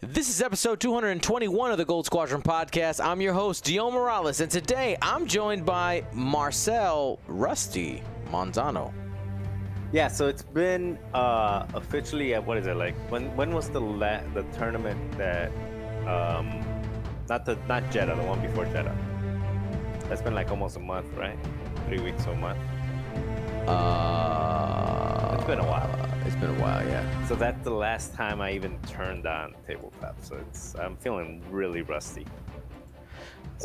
This is episode 221 of the Gold Squadron podcast. I'm your host, Dio Morales, and today I'm joined by Marcel Rusty Manzano. Yeah, so it's been officially at, what is it, like, when was the tournament that, not Jedha, the one before Jedha? That's been like almost a month, right? 3 weeks or a month? It's been a while. It's been a while, yeah. So that's the last time I even turned on tabletop. So I'm feeling really rusty.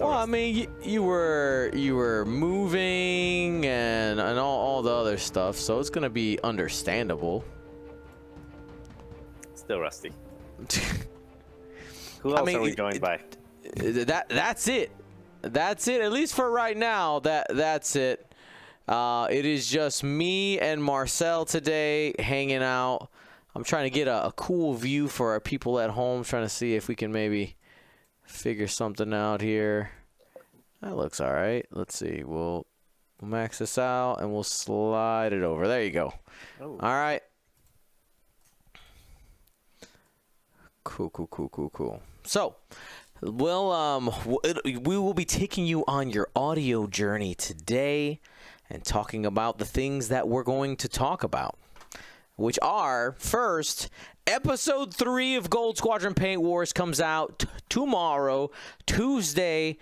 Well, I mean, you were moving and all the other stuff, so it's gonna be understandable. Still rusty. Who else are we joined by? That's it. That's it. At least for right now. That's it. It is just me and Marcel today hanging out. I'm trying to get a cool view for our people at home, trying to see if we can maybe figure something out here. That looks all right. Let's see. We'll max this out and we'll slide it over. There you go. Oh. All right. Cool. So, we will be taking you on your audio journey today and talking about the things that we're going to talk about, which are, first, episode 3 of Gold Squadron Paint Wars comes out tomorrow, Tuesday,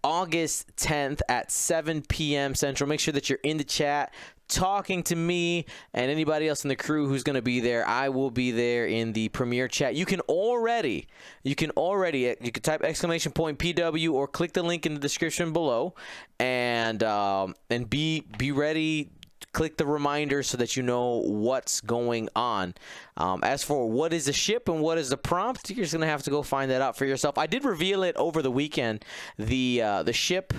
August 10th at 7 p.m. Central. Make sure that you're in the chat talking to me and anybody else in the crew who's going to be there. I will be there in the premiere chat. You can already type exclamation point PW or click the link in the description below and be ready. Click the reminder so that you know what's going on. As for what is the ship and what is the prompt, you're just going to have to go find that out for yourself. I did reveal it over the weekend. The ship,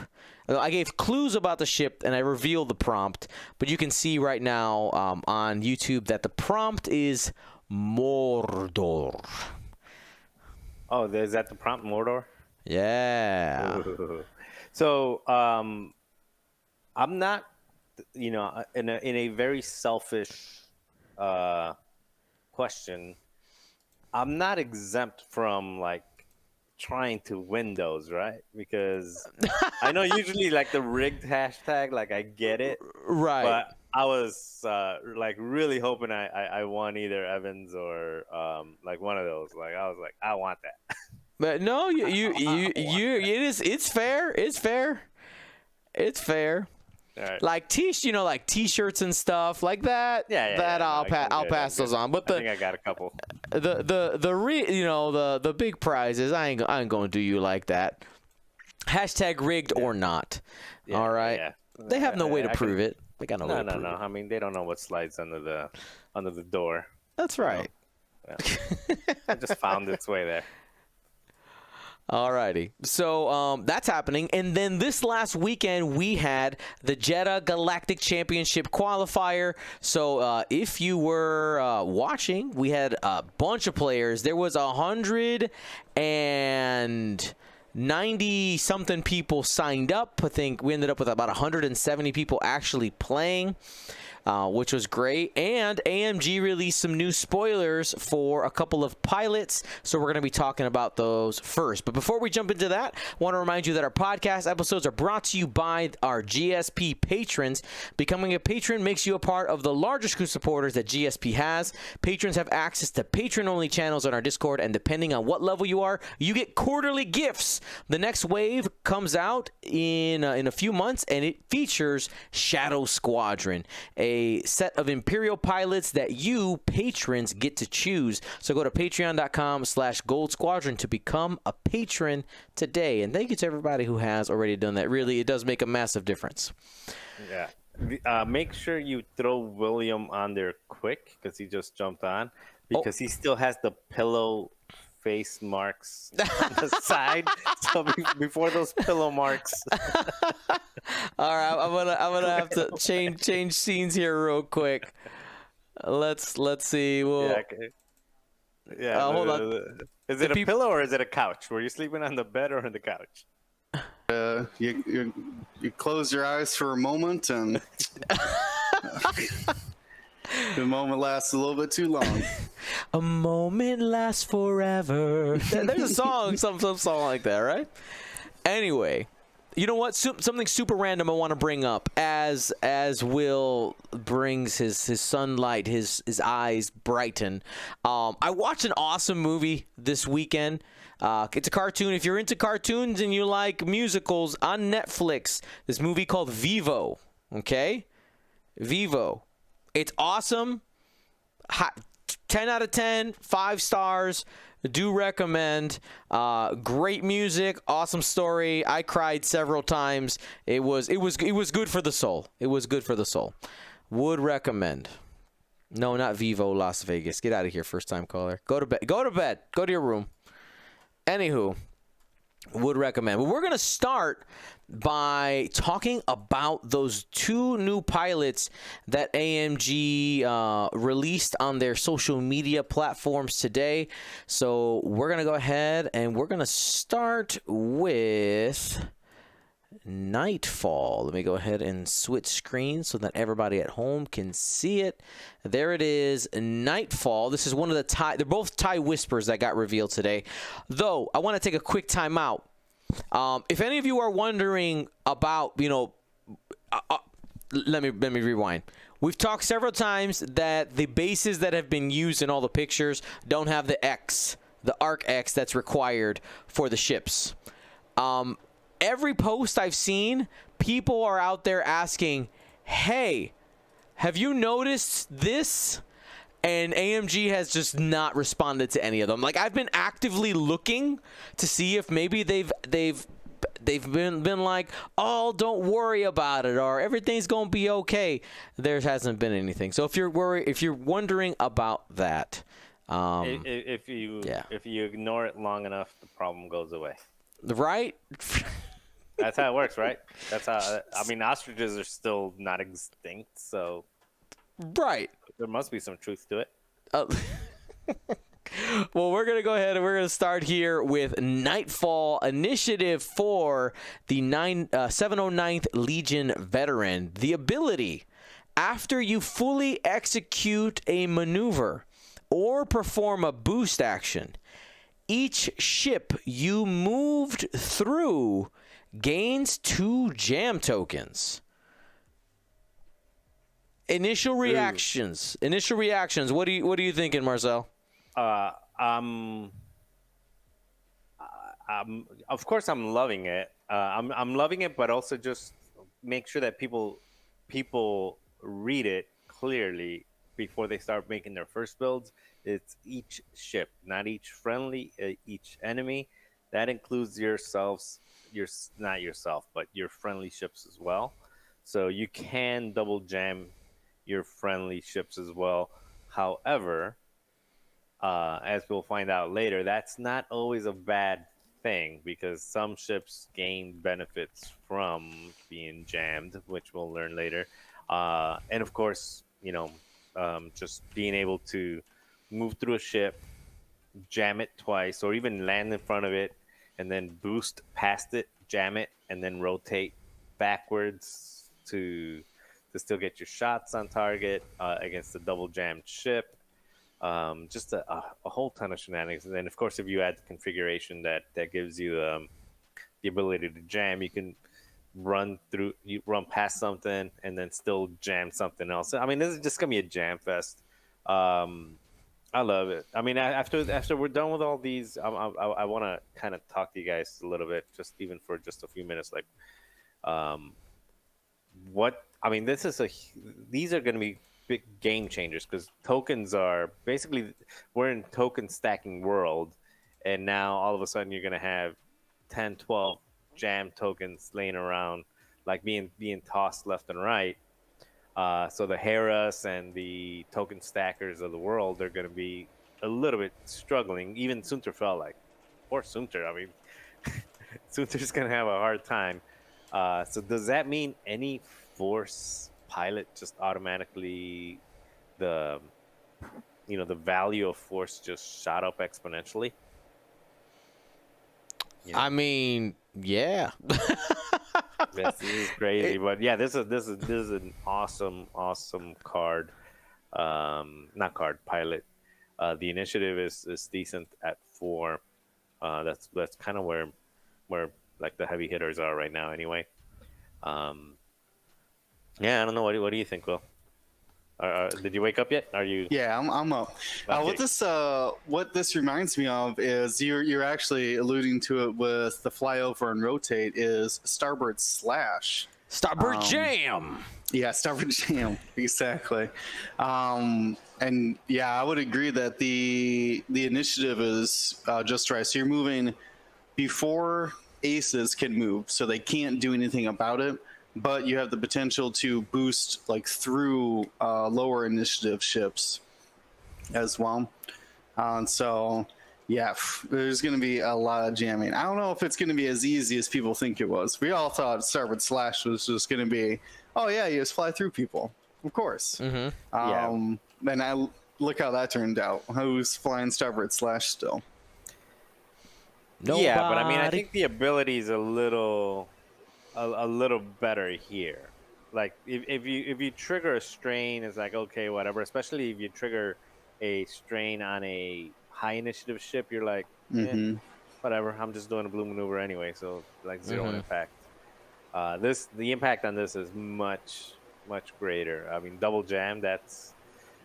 I gave clues about the ship and I revealed the prompt, but you can see right now on YouTube that the prompt is Mordor. Oh, is that the prompt, Mordor? Yeah. Ooh. So I'm not, in a very selfish question, I'm not exempt from like trying to win those, right? Because I know usually like the rigged hashtag, like I get it, right? But I was like really hoping I won either Evans or like one of those. Like I was like, I want that. But no, it's fair. It's fair. Right. Like t-shirts and stuff like that. Yeah. I'll pass those on. But I think I got a couple. The big prizes, I ain't gonna do you like that. Hashtag rigged or not. Yeah, all right. Yeah. They have no way to prove it. They got no way to prove it. I mean, they don't know what slides under the door. That's right. Yeah. It just found its way there. Alrighty, so that's happening, and then this last weekend we had the Jedha Galactic Championship Qualifier. So if you were watching, we had a bunch of players. There was 190 something people signed up. I think we ended up with about 170 people actually playing. Which was great, and AMG released some new spoilers for a couple of pilots, so we're going to be talking about those first. But before we jump into that, I want to remind you that our podcast episodes are brought to you by our GSP patrons. Becoming a patron makes you a part of the largest group of supporters that GSP has. Patrons have access to patron-only channels on our Discord, and depending on what level you are, you get quarterly gifts. The next wave comes out in a few months, and it features Shadow Squadron, a set of Imperial pilots that you patrons get to choose. So go to patreon.com/Gold Squadron to become a patron today. And thank you to everybody who has already done that. Really, it does make a massive difference. Yeah. Make sure you throw William on there quick because he just jumped on, because he still has the pillow face marks on the side. So before those pillow marks. All right, I'm gonna have to change scenes here real quick. Let's see. Well, yeah. Hold on. Is it a pillow or is it a couch? Were you sleeping on the bed or on the couch? You close your eyes for a moment and The moment lasts a little bit too long. A moment lasts forever. There's a song, some song like that, right? Anyway, you know what? Something super random I want to bring up as Will brings his sunlight, his eyes brighten. I watched an awesome movie this weekend. It's a cartoon. If you're into cartoons and you like musicals, on Netflix, this movie called Vivo. Okay? Vivo. It's awesome. 10 out of 10, 5 stars. Do recommend. Great music, awesome story. I cried several times. It was good for the soul. It was good for the soul. Would recommend. No, not Vivo Las Vegas. Get out of here, first time caller. Go to bed. Go to bed. Go to your room. Anywho, would recommend. But we're going to start by talking about those 2 new pilots that AMG released on their social media platforms today. So we're going to go ahead and we're going to start with Nightfall. Let me go ahead and switch screens so that everybody at home can see it. There it is, Nightfall. This is one of the they're both TIE Whispers that got revealed today. Though, I want to take a quick time out. If any of you are wondering about, let me rewind. We've talked several times that the bases that have been used in all the pictures don't have the X, the arc X that's required for the ships. Every post I've seen, people are out there asking, hey, have you noticed this? And AMG has just not responded to any of them. Like, I've been actively looking to see if maybe they've been like, oh, don't worry about it, or everything's gonna be okay. There hasn't been anything. So if you're wondering about that, if you ignore it long enough, the problem goes away. Right? That's how it works, right? That's how. I mean, ostriches are still not extinct, so right. There must be some truth to it. Well, we're going to go ahead and we're going to start here with Nightfall Initiative for the 709th Legion veteran. The ability, after you fully execute a maneuver or perform a boost action, each ship you moved through gains 2 jam tokens. Initial reactions. What are you thinking, Marcel? Of course I'm loving it. I'm loving it, but also just make sure that people read it clearly before they start making their first builds. It's each ship, not each friendly, each enemy. That includes yourselves, not yourself, but your friendly ships as well. So you can double jam your friendly ships as well. However, as we'll find out later, that's not always a bad thing, because some ships gain benefits from being jammed, which we'll learn later. And of course, just being able to move through a ship, jam it twice, or even land in front of it, and then boost past it, jam it, and then rotate backwards to still get your shots on target against the double jammed ship. Just a whole ton of shenanigans. And then, of course, if you add the configuration that gives you the ability to jam, you can run past something and then still jam something else. I mean, this is just gonna be a jam fest. I love it. I mean, after we're done with all these, I want to kind of talk to you guys a little bit, just even for just a few minutes. Like, what I mean, these are going to be big game changers, because tokens are basically, we're in token stacking world, and now all of a sudden you're going to have 10, 12 jam tokens laying around, like being tossed left and right. So the Heras and the token stackers of the world are going to be a little bit struggling. Even Sunter felt like, poor Sunter. I mean, Sunter's going to have a hard time. So does that mean any Force pilot just automatically, the value of Force just shot up exponentially? I mean, yeah. This is crazy, but yeah, this is an awesome card. Not card, pilot. The initiative is decent at 4. That's kind of where like the heavy hitters are right now anyway. Yeah, I don't know. What do you think, Will? Did you wake up yet? Are you? Yeah, I'm up. Okay. What this reminds me of is you're actually alluding to it with the flyover and rotate is starboard slash. Starboard jam. Yeah, starboard jam, exactly. And yeah, I would agree that the initiative is just right. So you're moving before aces can move, so they can't do anything about it. But you have the potential to boost like through lower initiative ships as well. So yeah, there's going to be a lot of jamming. I don't know if it's going to be as easy as people think it was. We all thought starboard slash was just going to be, oh yeah, you just fly through people, of course. Yeah. And I look how that turned out. Who's flying starboard slash still? Nobody. Yeah, but I mean, I think the ability is a little better here. Like if you trigger a strain, it's like okay, whatever. Especially if you trigger a strain on a high initiative ship, you're like, whatever. I'm just doing a blue maneuver anyway, so like 0 impact. The impact on this is much greater. I mean, double jam. That's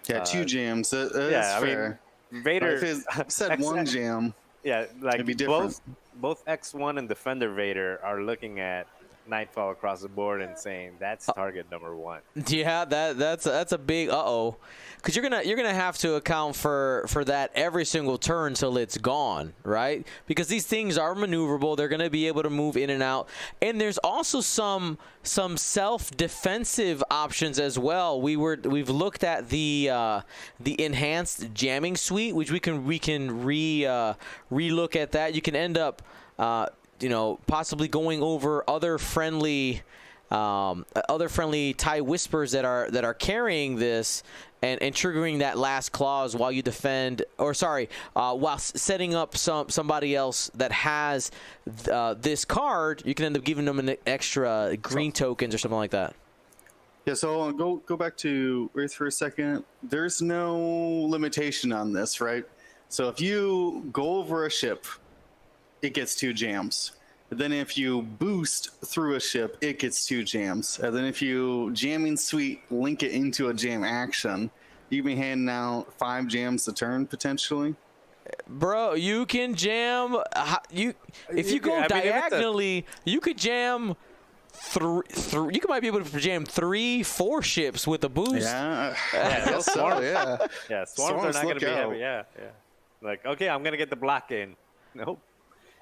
2 jams. That's fair. I mean, Vader if it said 1 jam. Yeah, like it'd be different. both X1 and Defender Vader are looking at Nightfall across the board and saying that's target number 1. Yeah, that's a big because you're gonna have to account for that every single turn till it's gone, right? Because these things are maneuverable, they're gonna be able to move in and out, and there's also some self-defensive options as well. We've looked at the enhanced jamming suite, which we can relook at that. You can end up possibly going over other friendly TIE Whispers that are carrying this and triggering that last clause while you defend, while setting up somebody else that has this card. You can end up giving them an extra green tokens or something like that. Yeah, so go back to Earth for a second. There's no limitation on this, right? So if you go over a ship, it gets 2 jams. But then if you boost through a ship, it gets 2 jams. And then if you jamming suite link it into a jam action, you can be handing out 5 jams a turn potentially. Bro, you can jam. If you go diagonally, you could jam. You might be able to jam 3-4 ships with a boost. Yeah, those so, yeah. Yeah, swarms are not going to be heavy. Yeah. Like, okay, I'm going to get the block in. Nope.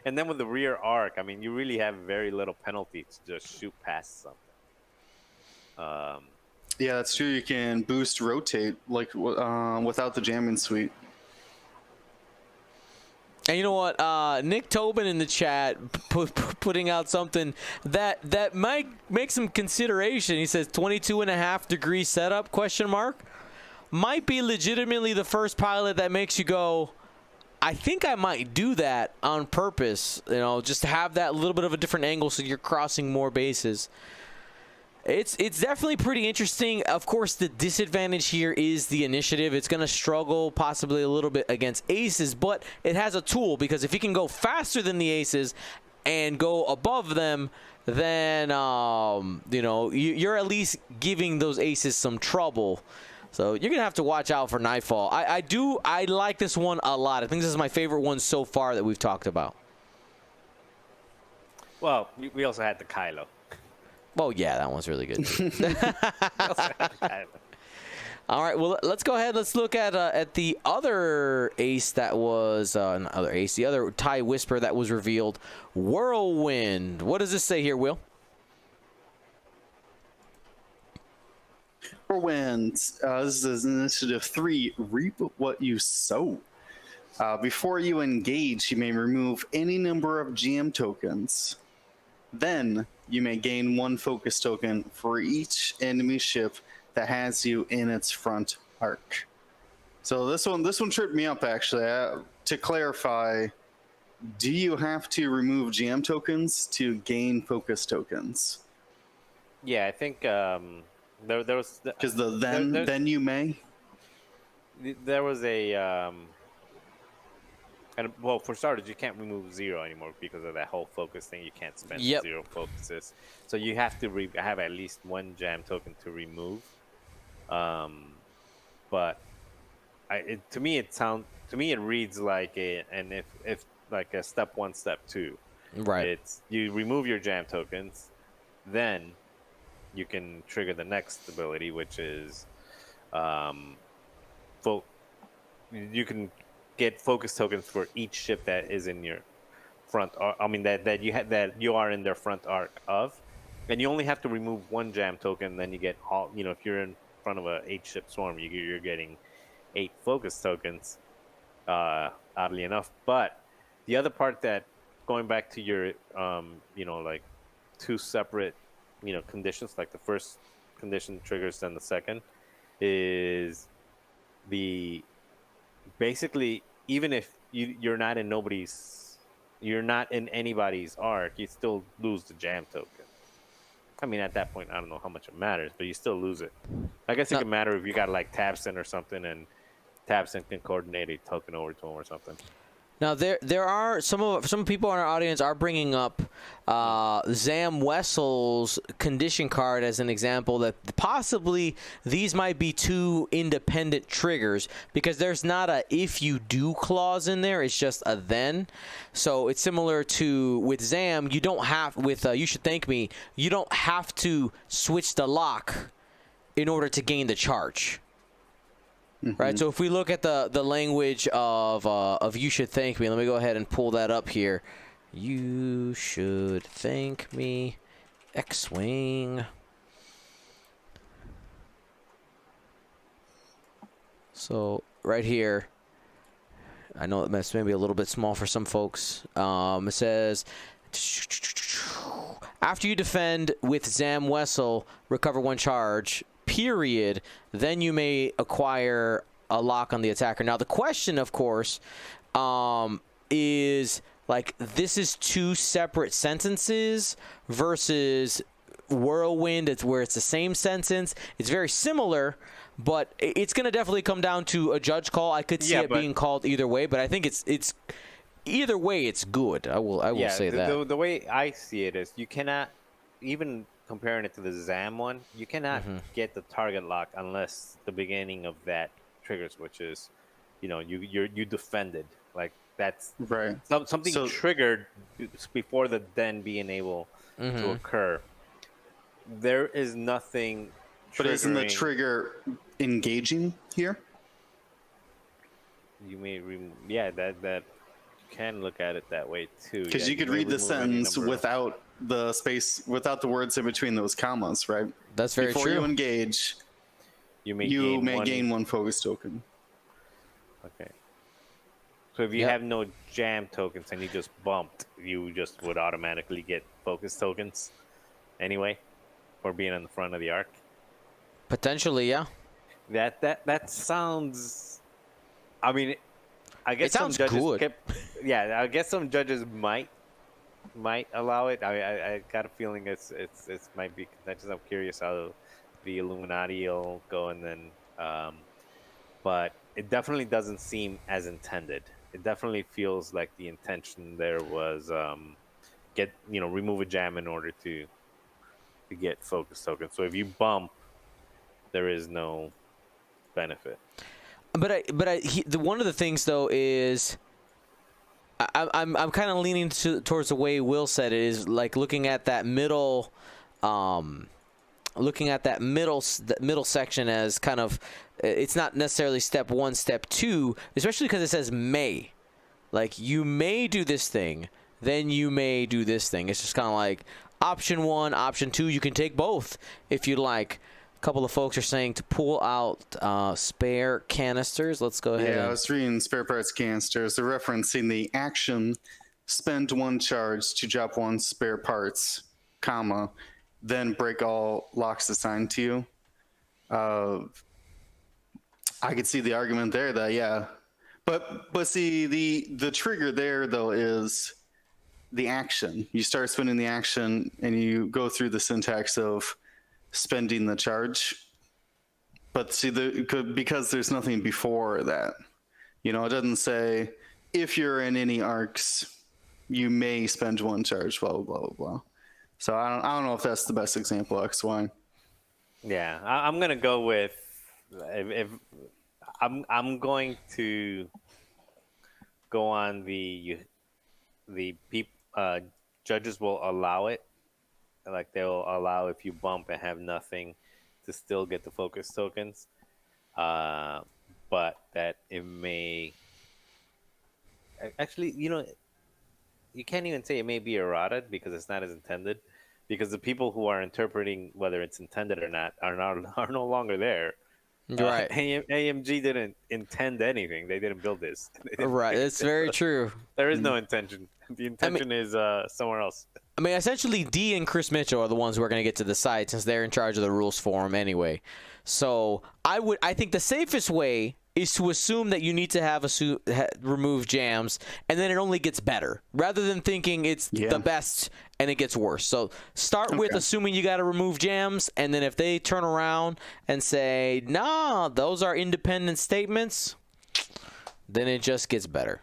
And then with the rear arc, I mean, you really have very little penalty to just shoot past something. Yeah, that's true. You can boost rotate like without the jamming suite. And you know what? Nick Tobin in the chat putting out something that might make some consideration. He says 22.5 degree setup, ? Might be legitimately the first pilot that makes you go, I think I might do that on purpose, just to have that little bit of a different angle so you're crossing more bases. It's definitely pretty interesting. Of course, the disadvantage here is the initiative. It's going to struggle possibly a little bit against aces, but it has a tool, because if you can go faster than the aces and go above them, then you're at least giving those aces some trouble. So you're going to have to watch out for Nightfall. I like this one a lot. I think this is my favorite one so far that we've talked about. Well, we also had the Kylo. Oh, yeah, that one's really good. All right, well, let's go ahead. Let's look at the other ace that was the other TIE Whisper that was revealed, Whirlwind. What does this say here, Will? Whirlwind. This is Initiative 3. Reap what you sow. Before you engage, you may remove any number of GM tokens. Then you may gain 1 focus token for each enemy ship that has you in its front arc. So this one tripped me up actually. To clarify, do you have to remove GM tokens to gain focus tokens? Yeah, I think there was because then you may. there was a and well, for starters, you can't remove 0 anymore because of that whole focus thing. You can't spend Yep. 0 focuses, so you have to have at least one jam token to remove. But to me it reads like if like a step 1, step 2. Right. It's you remove your jam tokens, then you can trigger the next ability, which is you can get focus tokens for each ship that is in your front arc. I mean that you are in their front arc of, and you only have to remove one jam token. Then you get all. If you're in front of a 8-ship swarm, you're getting 8 focus tokens. Oddly enough, but the other part that going back to your like 2 separate conditions, like the first condition triggers then the second is the basically even if you're not in anybody's arc, you still lose the jam token. I mean, at that point, I don't know how much it matters, but you still lose it. I guess it could matter if you got like Tabson or something, and Tabson can coordinate a token over to him or something. Now there are some people in our audience are bringing up Zam Wessel's condition card as an example that possibly these might be 2 independent triggers because there's not a if you do clause in there, it's just a then. So it's similar to with Zam, you don't have with You Should Thank Me, you don't have to switch the lock in order to gain the charge. Right, so if we look at the language of You Should Thank Me, let me go ahead and pull that up here. You should thank me, X-Wing. So right here, I know that's maybe a little bit small for some folks. It says, after you defend with Zam Wessel, recover 1 charge. Period, then you may acquire a lock on the attacker. Now the question, of course, is like this is 2 separate sentences versus Whirlwind. It's where it's the same sentence. It's very similar, but it's going to definitely come down to a judge call. I could see it being called either way, but I think it's either way it's good. I will say that. The way I see it is you cannot even comparing it to the Zam one, you cannot get the target lock unless the beginning of that triggers, which is, you defended. Like that's right. Something triggered before the then being able to occur. There is nothing. But isn't the trigger engaging here? You may, that you can look at it that way too. Because you could read the sentence without the space, without the words in between those commas, right? That's very Before true. you engage, you may gain 1 focus token. Okay. So if you have no jam tokens and you just bumped, you just would automatically get focus tokens anyway for being in the front of the arc. Potentially, yeah. That sounds. I mean, I guess it sounds some judges good. I guess some judges might allow it. I got a feeling it's might be. I'm curious how the Illuminati will go, and then, but it definitely doesn't seem as intended. It definitely feels like the intention there was remove a jam in order to get focus tokens. So if you bump, there is no benefit. But one of the things though is I'm kind of leaning towards the way Will said it, is like looking at that middle section as kind of, it's not necessarily step 1, step 2, especially because it says may. Like you may do this thing, then you may do this thing. It's just kind of like option 1, option 2. You can take both if you'd like. A couple of folks are saying to pull out spare canisters. Let's go ahead. Yeah, I was reading spare parts canisters. They're referencing the action, spend 1 charge to drop 1 spare parts, comma, then break all locks assigned to you. I could see the argument there that, yeah. But see, the trigger there, though, is the action. You start spending the action, and you go through the syntax of spending the charge. But see, because there's nothing before that. You know, it doesn't say if you're in any arcs, you may spend 1 charge. Blah blah blah blah blah. So I don't know if that's the best example of X1. Yeah, I'm gonna go with if I'm going to go on the judges will allow it, like they'll allow if you bump and have nothing to still get the focus tokens, but that it may actually, you know, you can't even say it may be errata because it's not as intended, because the people who are interpreting whether it's intended or not are no longer there. Right. AMG didn't intend anything. They didn't build this. Right. It's very true. There is no intention. The intention is somewhere else. I mean, essentially, D and Chris Mitchell are the ones who are going to get to decide since they're in charge of the rules for him anyway. So I think the safest way is to assume that you need to have remove jams, and then it only gets better, rather than thinking it's the best and it gets worse. So start with assuming you got to remove jams, and then if they turn around and say, nah, those are independent statements, then it just gets better.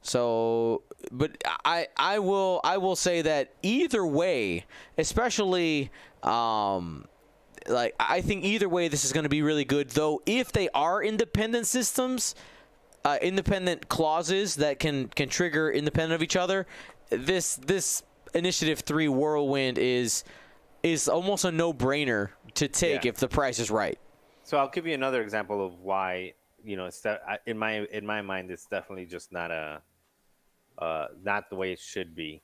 So, but I will say that either way, especially like I think either way this is going to be really good. Though if they are independent systems, independent clauses that can trigger independent of each other, this Initiative 3 Whirlwind is almost a no-brainer to take if the price is right. So I'll give you another example of why, you know, it's in my mind it's definitely just not not the way it should be.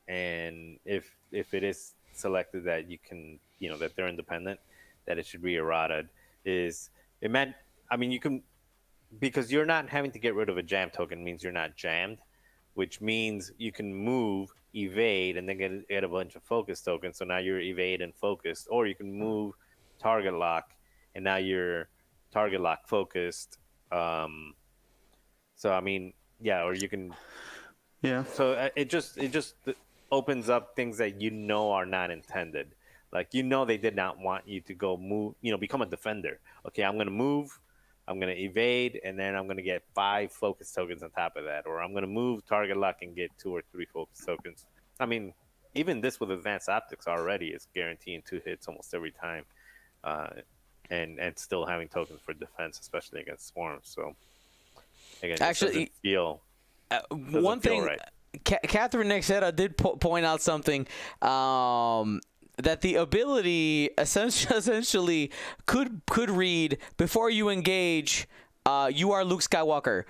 And if it is selected that you can, you know, that they're independent, that it should be errata, you can, because you're not having to get rid of a jam token means you're not jammed, which means you can move, evade, and then get a bunch of focus tokens. So now you're evade and focused, or you can move, target lock, and now you're target lock focused. So I mean, yeah, or you can. Yeah. So it just opens up things that you know are not intended. Like, you know, they did not want you to go move, you know, become a defender. Okay, I'm going to move, I'm going to evade, and then I'm going to get 5 focus tokens on top of that. Or I'm going to move, target lock, and get 2 or 3 focus tokens. I mean, even this with advanced optics already is guaranteeing 2 hits almost every time. And still having tokens for defense, especially against swarms. So, again, actually, one thing, right. Catherine Nexetta did point out something that the ability essentially could read, before you engage, you are Luke Skywalker.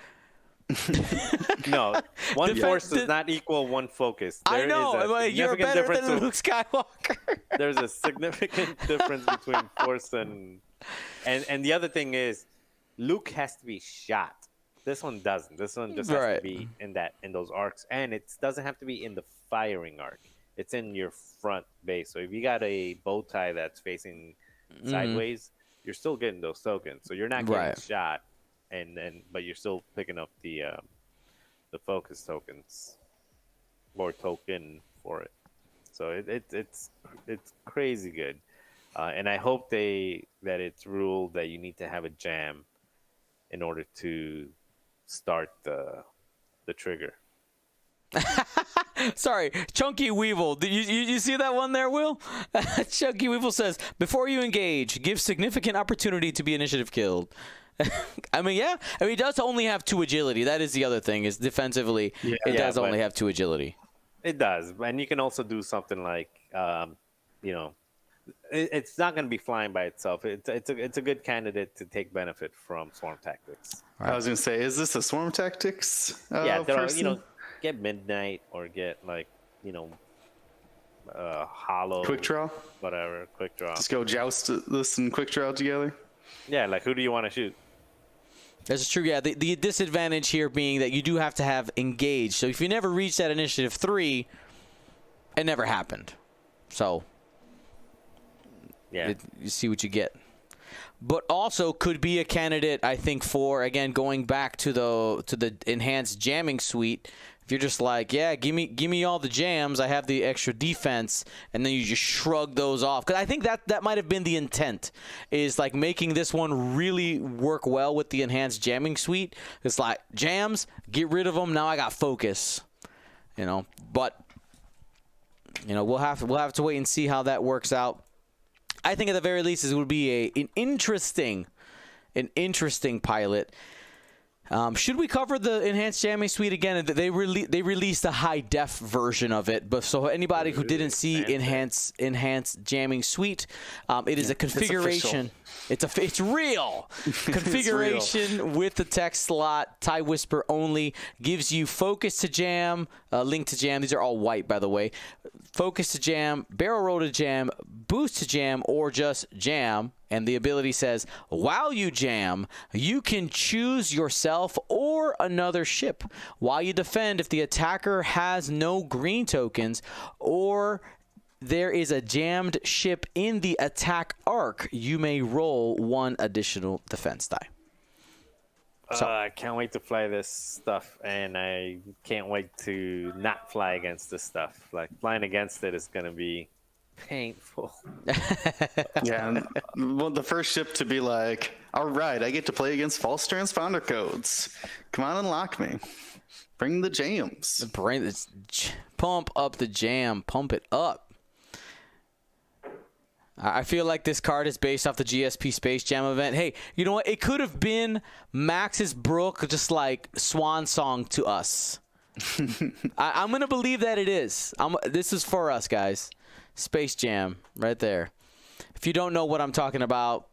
No, one force does not equal one focus. I know, you're better than Luke Skywalker. There's a significant difference between force and the other thing is, Luke has to be shot. This one doesn't. This one just has to be in those arcs, and it doesn't have to be in the firing arc. It's in your front base. So if you got a bow tie that's facing sideways, you're still getting those tokens. So you're not getting shot, but you're still picking up the focus tokens or token for it. So it's crazy good, and I hope that it's ruled that you need to have a jam in order to start the trigger. Sorry, Chunky Weevil. Did you see that one there, Will? Chunky Weevil says, before you engage, give significant opportunity to be initiative killed. I mean, yeah. I mean, it does only have 2 agility. That is the other thing, is defensively, it does only have 2 agility. It does. And you can also do something like, you know, it's not going to be flying by itself. It's a good candidate to take benefit from swarm tactics. Right. I was going to say, is this a swarm tactics? You know, get midnight or get, like, you know, hollow. Quick draw? Whatever, quick draw. Just go joust this and quick draw together? Yeah, like, who do you want to shoot? That's true, yeah. The disadvantage here being that you do have to have engaged. So if you never reach that Initiative 3, it never happened. So, yeah, you see what you get. But also could be a candidate, I think, for, again, going back to the enhanced jamming suite, If you're just like, yeah, give me all the jams, I have the extra defense, and then you just shrug those off. Because I think that might have been the intent, is like making this one really work well with the enhanced jamming suite. It's like, jams, get rid of them, now I got focus. But we'll have to wait and see how that works out. I think at the very least it would be an interesting pilot. Should we cover the enhanced jamming suite again? They released a high def version of it, but so anybody who didn't see enhanced jamming suite, it is a configuration. It's real configuration real. with the text slot. TIE Whisper only gives you focus to jam, link to jam. These are all white, by the way. Focus to jam, barrel roll to jam, boost to jam, or just jam. And the ability says, while you jam, you can choose yourself or another ship. While you defend, if the attacker has no green tokens or there is a jammed ship in the attack arc, you may roll one additional defense die. So, I can't wait to fly this stuff, and I can't wait to not fly against this stuff. Like, flying against it is going to be painful. Yeah, well, the first ship to be like, all right, I get to play against false transponder codes. Come on and lock me. Bring the jams. Pump up the jam. Pump it up. I feel like this card is based off the GSP Space Jam event. Hey, you know what? It could have been Max's Brook, just like swan song to us. I'm going to believe that it is. This is for us, guys. Space Jam, right there. If you don't know what I'm talking about,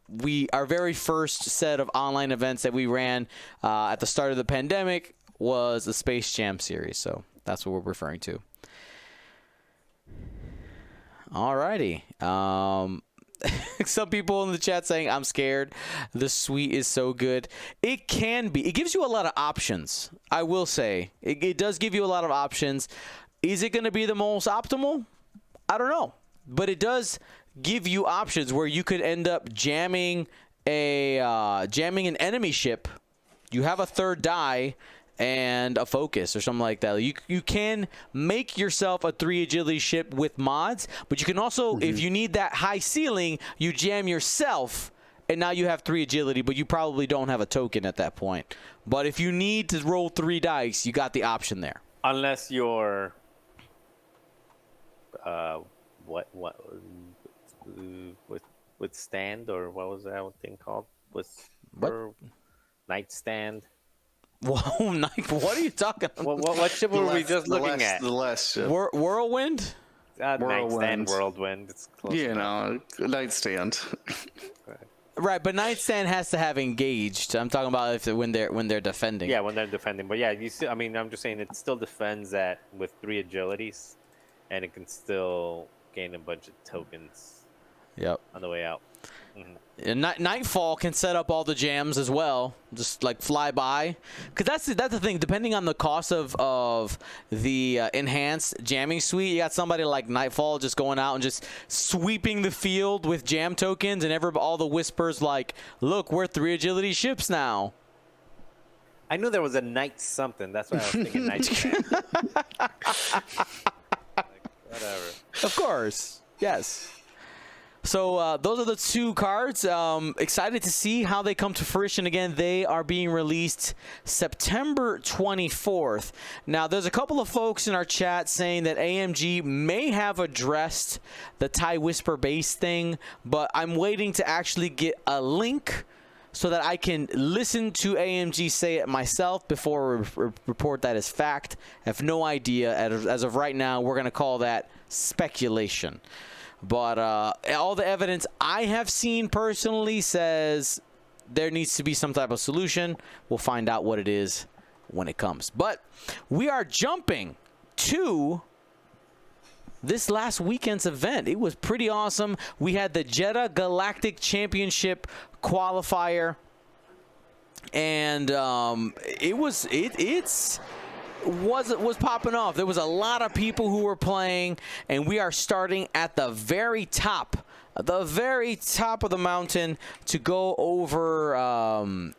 our very first set of online events that we ran at the start of the pandemic was the Space Jam series. So that's what we're referring to. Alrighty. Some people in the chat saying, I'm scared. The suite is so good. It can be. It gives you a lot of options. I will say. It does give you a lot of options. Is it going to be the most optimal? I don't know. But it does give you options where you could end up jamming an enemy ship. You have a third die and a focus or something like that. You can make yourself a 3 agility ship with mods, but you can also, if you need that high ceiling, you jam yourself, and now you have 3 agility, but you probably don't have a token at that point. But if you need to roll 3 dice, you got the option there. Unless you're withstand, or what was that thing called? Nightstand. Whoa, what are you talking about? What ship were we just looking at? The last ship. Whirlwind? Nightstand, Whirlwind. It's close. Nightstand. Right, but Nightstand has to have engaged. I'm talking about when they're defending. Yeah, when they're defending. But yeah, you see, I'm just saying it still defends that with 3 agilities, and it can still gain a bunch of tokens. Yep. On the way out. And Nightfall can set up all the jams as well, just like fly by. Because that's the thing. Depending on the cost of the enhanced jamming suite, you got somebody like Nightfall just going out and just sweeping the field with jam tokens, and all the whispers like, "Look, we're 3 agility ships now." I knew there was a night something. That's why I was thinking Nightstand. Whatever. Of course, yes. So those are the 2 cards. Excited to see how they come to fruition. Again, they are being released September 24th. Now, there's a couple of folks in our chat saying that AMG may have addressed the TIE Whisper base thing, but I'm waiting to actually get a link so that I can listen to AMG say it myself before we report that as fact. I have no idea. As of right now, we're going to call that speculation. But all the evidence I have seen personally says there needs to be some type of solution. We'll find out what it is when it comes. But we are jumping to this last weekend's event. It was pretty awesome. We had the Jedha Galactic Championship Qualifier. And it was popping off. There was a lot of people who were playing, and we are starting at the very top of the mountain to go over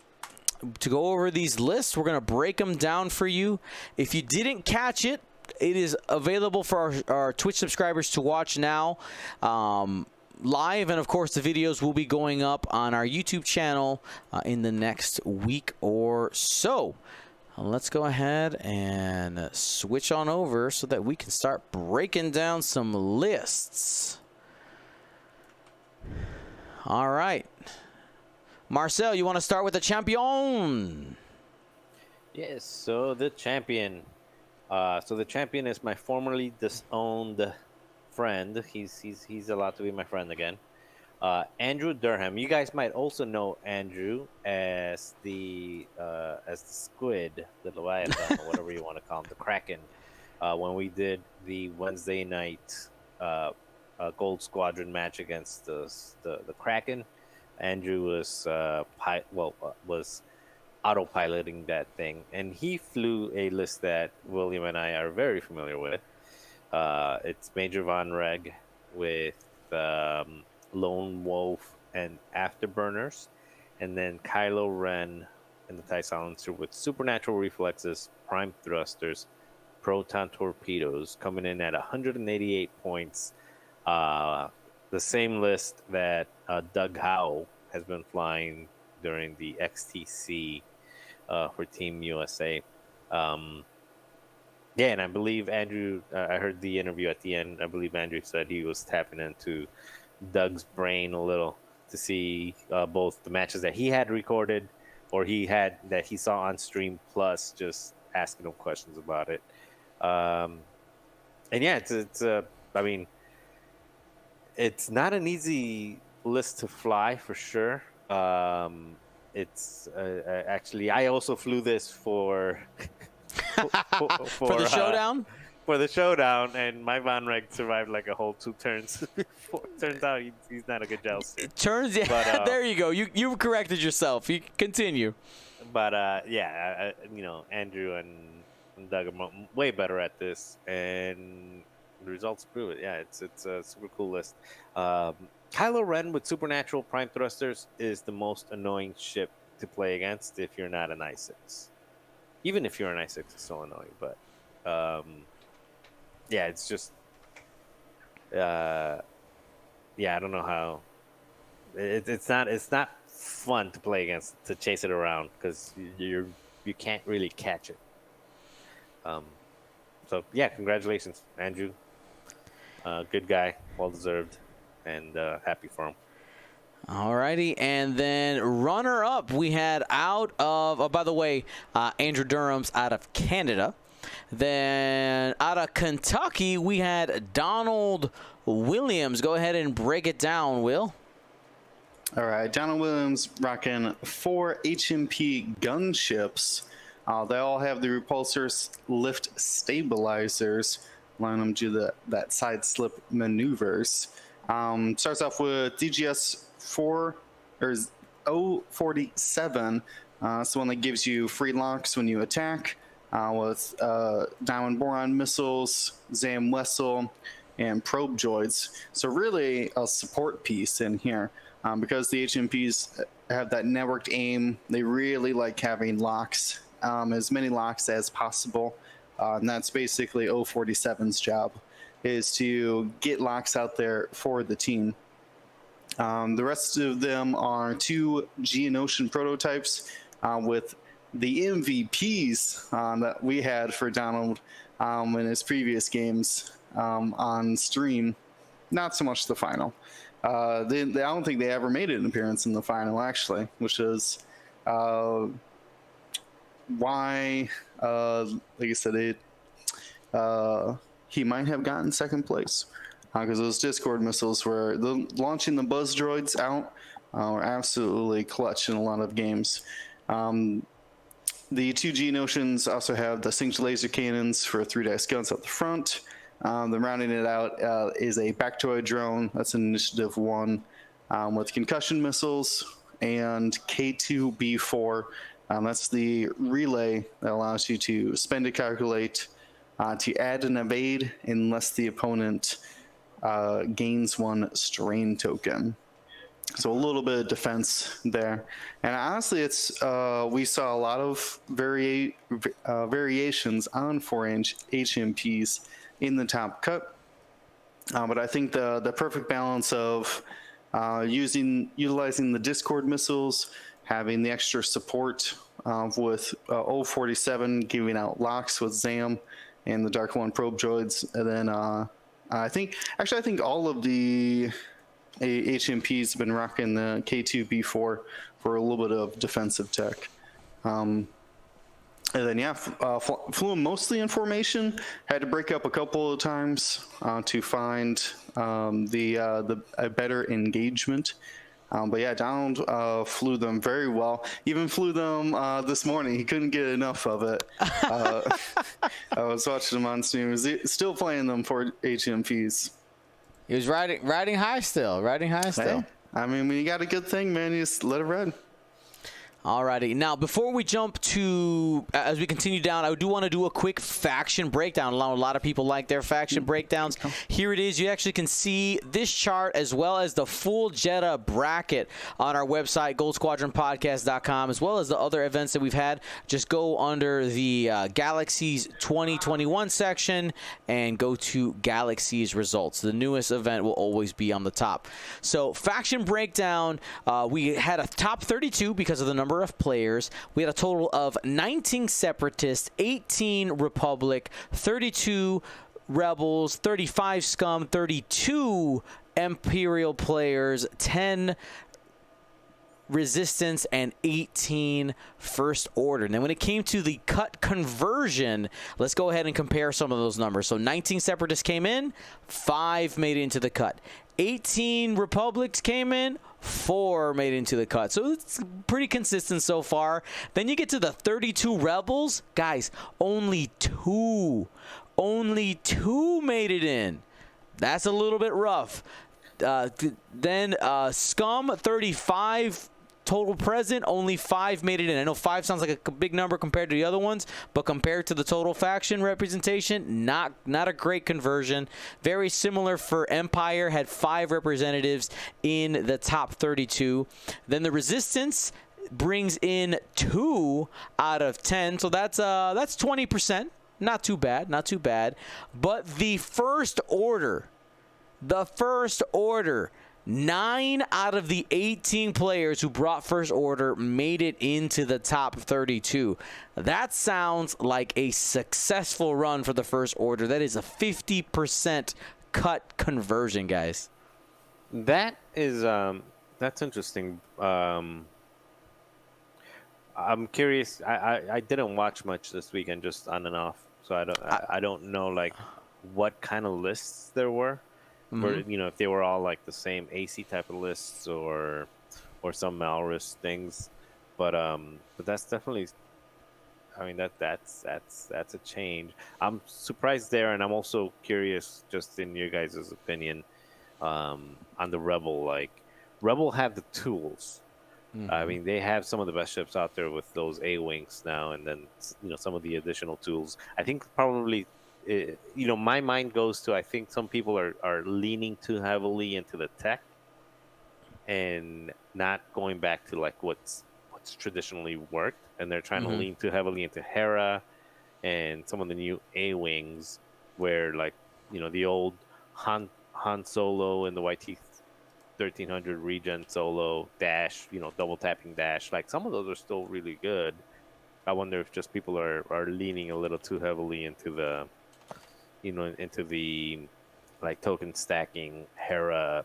to go over these lists. We're going to break them down for you. If you didn't catch it, it is available for our Twitch subscribers to watch now live. And, of course, the videos will be going up on our YouTube channel in the next week or so. Let's go ahead and switch on over so that we can start breaking down some lists. All right. Marcel, you want to start with the champion? Yes, so the champion. The champion is my formerly disowned friend. He's allowed to be my friend again. Andrew Durham. You guys might also know Andrew as the squid, the Leviathan, or whatever you want to call him, the Kraken. When we did the Wednesday night Gold Squadron match against the Kraken, Andrew was was autopiloting that thing, and he flew a list that William and I are very familiar with. It's Major Von Reg with Lone Wolf and Afterburners, and then Kylo Ren and the TIE Silencer with Supernatural Reflexes, Prime Thrusters, Proton Torpedoes, coming in at 188 points. The same list that Doug Howe has been flying during the XTC for Team USA. And I believe Andrew, I heard the interview at the end. I believe Andrew said he was tapping into Doug's brain a little to see both the matches that he had recorded or that he saw on stream, plus just asking him questions about it. And yeah, it's not an easy list to fly for sure. It's actually, I also flew this for For the showdown? For the showdown, and my Von Reg survived like a whole 2 turns before. Turns out he's not a good jouster. Yeah, there you go. You corrected yourself. You continue. But Andrew and Doug are way better at this, and the results prove it. Yeah, it's a super cool list. Kylo Ren with Supernatural Prime Thrusters is the most annoying ship to play against if you're not an I-6. Even if you're an I-6, it's still annoying. But it's just I don't know how. It's not fun to play against, to chase it around, because you can't really catch it. Congratulations, Andrew. Good guy, well deserved, and happy for him. Alrighty, and then runner-up we had out of, by the way, Andrew Durham's out of Canada. Then out of Kentucky, we had Donald Williams. Go ahead and break it down, Will. All right, Donald Williams rocking 4 HMP gunships. They all have the repulsors lift stabilizers, allowing them to do that side slip maneuvers. Starts off with DGS 4 or 047. It's the one that gives you free locks when you attack, with Diamond Boron missiles, Zam Wessel, and probe droids. So really a support piece in here, because the HMPs have that networked aim. They really like having locks, as many locks as possible, and that's basically 047's job, is to get locks out there for the team. The rest of them are 2 Geonosian prototypes, with the MVPs that we had for Donald in his previous games on stream. Not so much the final. I don't think they ever made an appearance in the final, actually, which is why, like I said, he might have gotten second place, because those Discord missiles were launching the buzz droids out were absolutely clutch in a lot of games. The 2 Geonosians also have the Singed laser cannons for 3-dice guns at the front. Then rounding it out is a Bactoid drone. That's an Initiative 1 with concussion missiles, and K2B4. That's the relay that allows you to spend a calculate, to add an evade unless the opponent gains 1 strain token. So a little bit of defense there. And honestly, it's we saw a lot of variations on 4-inch HMPs in the top cut. But I think the perfect balance of utilizing the Discord missiles, having the extra support with 047 giving out locks with ZAM and the Dark One probe droids, and then I think all of the HMPs have been rocking the K2B4 for a little bit of defensive tech. And then, flew them mostly in formation. Had to break up a couple of times to find a better engagement. But yeah, Donald flew them very well. Even flew them this morning. He couldn't get enough of it. I was watching him on stream. He was still playing them for HMPs. He was riding high still. Hey, I mean, when you got a good thing, man, you just let it ride. Alrighty. Now, before we jump to, as we continue down, I do want to do a quick faction breakdown. A lot of people like their faction breakdowns. Here it is. You actually can see this chart as well as the full Jedha bracket on our website, goldsquadronpodcast.com, as well as the other events that we've had. Just go under the Galaxies 2021 section and go to Galaxies results. The newest event will always be on the top. So, faction breakdown, we had a top 32 because of the number of players. We had a total of 19 Separatists, 18 Republic, 32 Rebels, 35 Scum, 32 Imperial players, 10 Resistance, and 18 First Order. And then when it came to the cut conversion, let's go ahead and compare some of those numbers. So 19 Separatists came in, 5 made it into the cut. 18 Republics came in, 4 made it into the cut. So it's pretty consistent so far. Then you get to the 32 Rebels. Guys, only 2 made it in. That's a little bit rough. Then Scum, 35 total present, only 5 made it in. I know 5 sounds like a big number compared to the other ones, but compared to the total faction representation, not a great conversion. Very similar for Empire, had 5 representatives in the top 32. Then the Resistance brings in 2 out of 10, so that's 20%. Not too bad, not too bad. But the First Order, 9 out of the 18 players who brought First Order made it into the top 32. That sounds like a successful run for the First Order. That is a 50% cut conversion, guys. That is that's interesting. I'm curious. I didn't watch much this weekend, just on and off, so I don't know like what kind of lists there were. Or, if they were all like the same AC type of lists or some Malrus things, but that's definitely, I mean that's a change. I'm surprised there, and I'm also curious, just in your guys' opinion, on the Rebel. Like, Rebel have the tools. I mean, they have some of the best ships out there with those A-wings now, and then some of the additional tools. I think probably. My mind goes to, I think some people are leaning too heavily into the tech and not going back to like what's traditionally worked, and they're trying to lean too heavily into Hera and some of the new A-wings, where like the old Han Solo and the YT 1300 regen Solo dash, double tapping dash, like some of those are still really good. I wonder if just people are leaning a little too heavily into the into the like token stacking Hera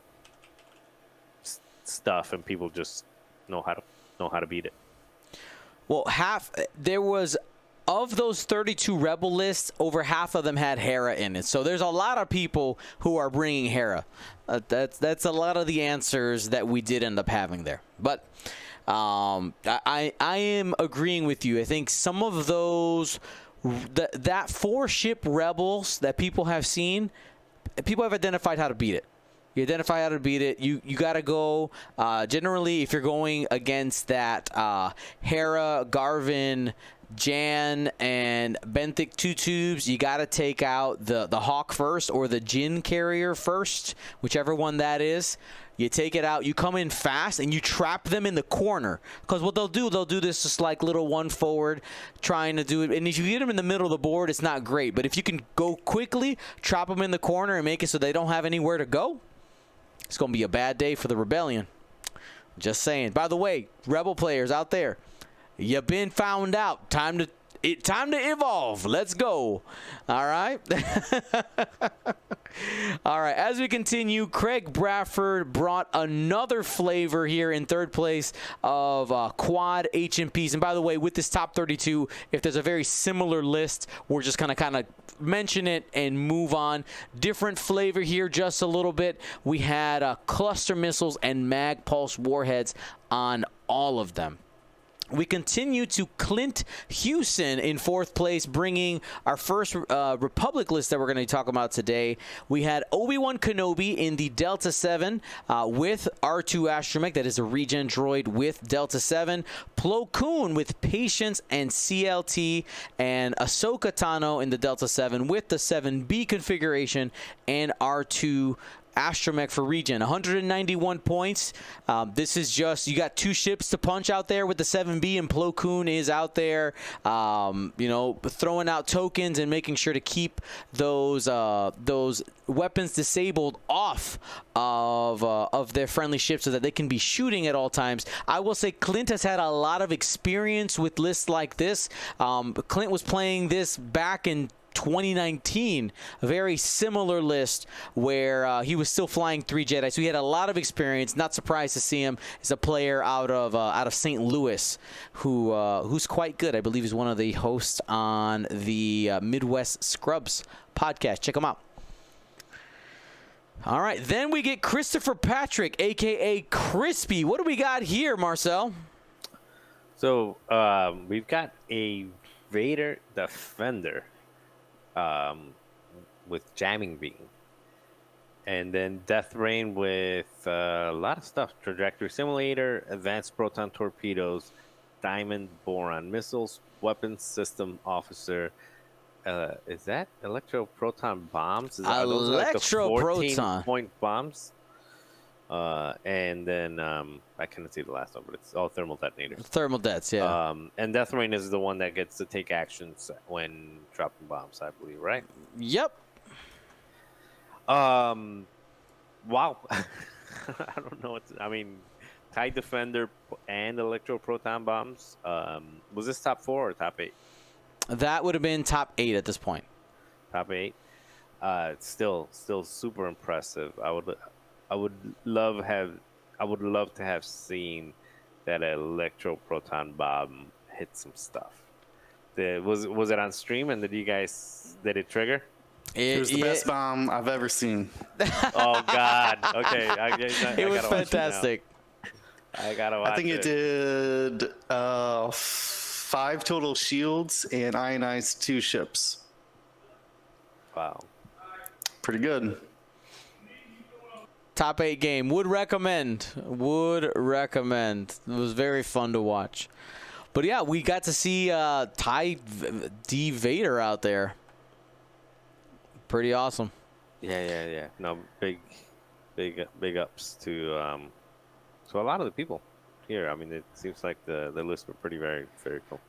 stuff, and people just know how to beat it. Well, there was, of those 32 Rebel lists, over half of them had Hera in it. So there's a lot of people who are bringing Hera. That's a lot of the answers that we did end up having there. But I am agreeing with you. I think some of those. That 4-ship Rebels that people have seen, people have identified how to beat it. You identify how to beat it. You got to go. Generally, if you're going against that Hera, Garvin, Jan and Benthic 2 tubes. You got to take out the Hawk first or the Jin carrier first, whichever one that is. You take it out, you come in fast, and you trap them in the corner. Because what they'll do this just like little one forward, trying to do it. And if you get them in the middle of the board, it's not great. But if you can go quickly, trap them in the corner, and make it so they don't have anywhere to go, it's going to be a bad day for the Rebellion. Just saying. By the way, Rebel players out there, you've been found out. Time to evolve. Let's go. All right. All right. As we continue, Craig Bradford brought another flavor here in third place of quad HMPs. And by the way, with this top 32, if there's a very similar list, we're just going to kind of mention it and move on. Different flavor here, just a little bit. We had cluster missiles and mag pulse warheads on all of them. We continue to Clint Hewson in fourth place, bringing our first Republic list that we're going to talk about today. We had Obi-Wan Kenobi in the Delta 7 with R2 Astromech, that is a regen droid with Delta 7. Plo Koon with Patience and CLT, and Ahsoka Tano in the Delta 7 with the 7B configuration and R2 Astromech for regen. 191 points. This is just, you got two ships to punch out there with the 7B, and Plo Koon is out there, throwing out tokens and making sure to keep those weapons disabled off of their friendly ships so that they can be shooting at all times. I will say Clint has had a lot of experience with lists like this. Clint was playing this back in 2019, a very similar list where he was still flying 3 Jedi, so he had a lot of experience. Not surprised to see him as a player out of St. Louis, who's quite good. I believe he's one of the hosts on the Midwest Scrubs podcast. Check him out. All right, then we get Christopher Patrick, aka Crispy. What do we got here, Marcel? So we've got a Vader Defender with jamming beam, and then Death Rain with a lot of stuff: trajectory simulator, advanced proton torpedoes, diamond boron missiles, weapons system officer. Is that electro proton bombs? Those are like the 14-point bombs? And then I couldn't see the last one, but it's all thermal detonators. Thermal dets, yeah. And Death Rain is the one that gets to take actions when dropping bombs, I believe, right? Yep. Wow. I don't know what I mean. TIE Defender and electro proton bombs. Was this top 4 or top 8? That would have been top 8 at this point. Top 8. It's still super impressive. I would love to have seen that electro proton bomb hit some stuff. Was it on stream, and did it trigger? It was the best bomb I've ever seen. Oh God! Okay, it was fantastic. I gotta watch it. I think it did 5 total shields and ionized 2 ships. Wow, pretty good. Top 8 game. Would recommend. It was very fun to watch. But yeah, we got to see TIE D Vader out there. Pretty awesome. Yeah. No, big ups to a lot of the people here. I mean, it seems like the list were very, very cool.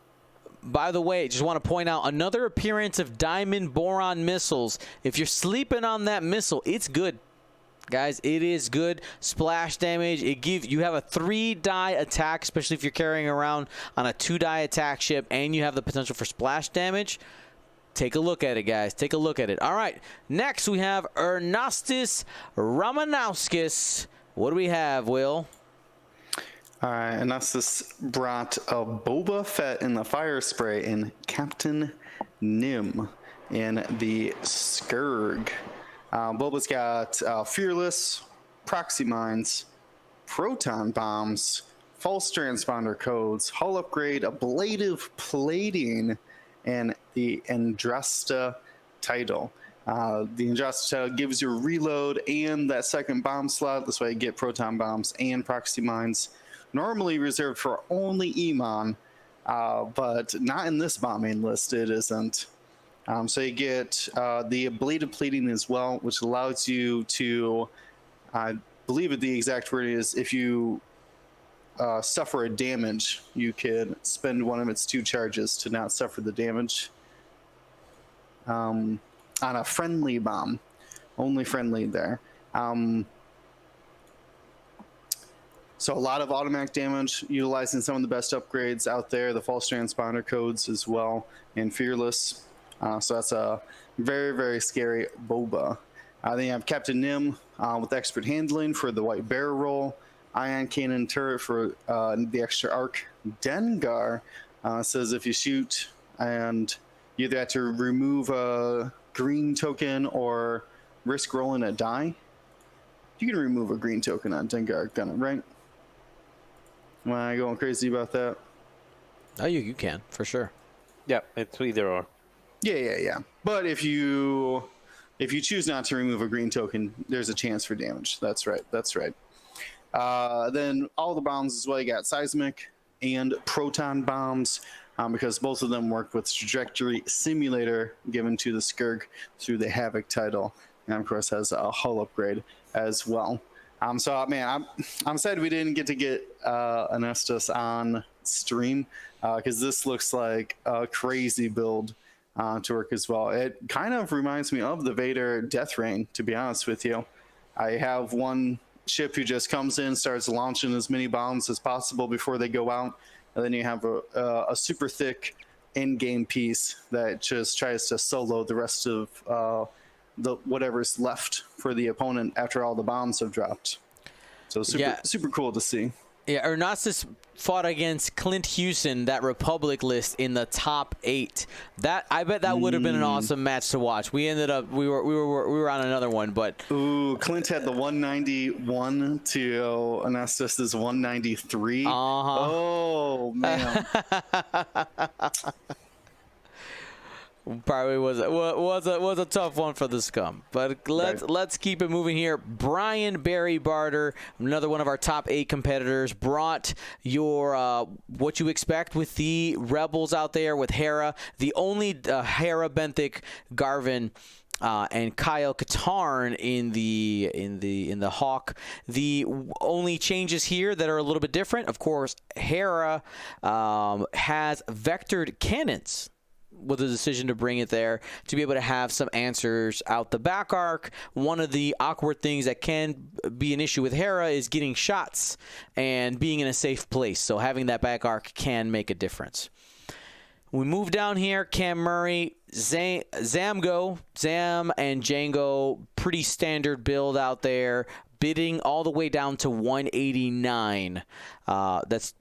By the way, just want to point out another appearance of diamond boron missiles. If you're sleeping on that missile, it's good. Guys, it is good splash damage. You have a 3-die attack, especially if you're carrying around on a 2-die attack ship, and you have the potential for splash damage. Take a look at it, guys. Take a look at it. All right, next we have Ernostas Ramanuskas. What do we have, Will? All right, Ernostas brought a Boba Fett in the fire spray and Captain Nim in the Skurg. Boba's got Fearless, Proxy Mines, Proton Bombs, False Transponder Codes, Hull Upgrade, Ablative Plating, and the Andrasta title. The Andrasta title gives you a reload and that second bomb slot. This way you get Proton Bombs and Proxy Mines. Normally reserved for only Iman, but not in this bombing list. It isn't. So you get the ablative plating as well, which allows you to, I believe the exact word is, if you suffer a damage, you could spend one of its 2 charges to not suffer the damage on a friendly bomb. Only friendly there. So a lot of automatic damage, utilizing some of the best upgrades out there, the false transponder codes as well, and fearless. So that's a very, very scary boba. Then you have Captain Nim with expert handling for the white barrel roll, ion cannon turret for the extra arc. Dengar says if you shoot and you either have to remove a green token or risk rolling a die, you can remove a green token on Dengar gunner, right? Am I going crazy about that? Oh, you can for sure. Yeah, it's either or. Yeah. But if you choose not to remove a green token, there's a chance for damage. That's right. Then all the bombs as well. You got seismic and proton bombs, because both of them work with trajectory simulator given to the Skurg through the Havoc title, and of course has a hull upgrade as well. So man, I'm sad we didn't get Ernostas on stream, because this looks like a crazy build to work as well. It kind of reminds me of the Vader Death Rain, to be honest with you. I have one ship who just comes in, starts launching as many bombs as possible before they go out, and then you have a super thick in-game piece that just tries to solo the rest of the whatever's left for the opponent after all the bombs have dropped. So super cool to see. Yeah, Ernostas fought against Clint Hewson, that Republic list, in the top 8. I bet that would have been an awesome match to watch. We ended up we were on another one, but Clint had the 191 to Ernostas' 193. Oh man. Probably was a tough one for the scum, but let's keep it moving here. Brian Barry Barter, another one of our top 8 competitors, brought your what you expect with the rebels out there with Hera, the only Hera, Benthic, Garvin, and Kyle Katarn in the Hawk. The only changes here that are a little bit different, of course, Hera has vectored cannons, with a decision to bring it there to be able to have some answers out the back arc. One of the awkward things that can be an issue with Hera is getting shots and being in a safe place. So having that back arc can make a difference. We move down here. Cam Murray, Zam and Django, pretty standard build out there. Bidding all the way down to 189. That's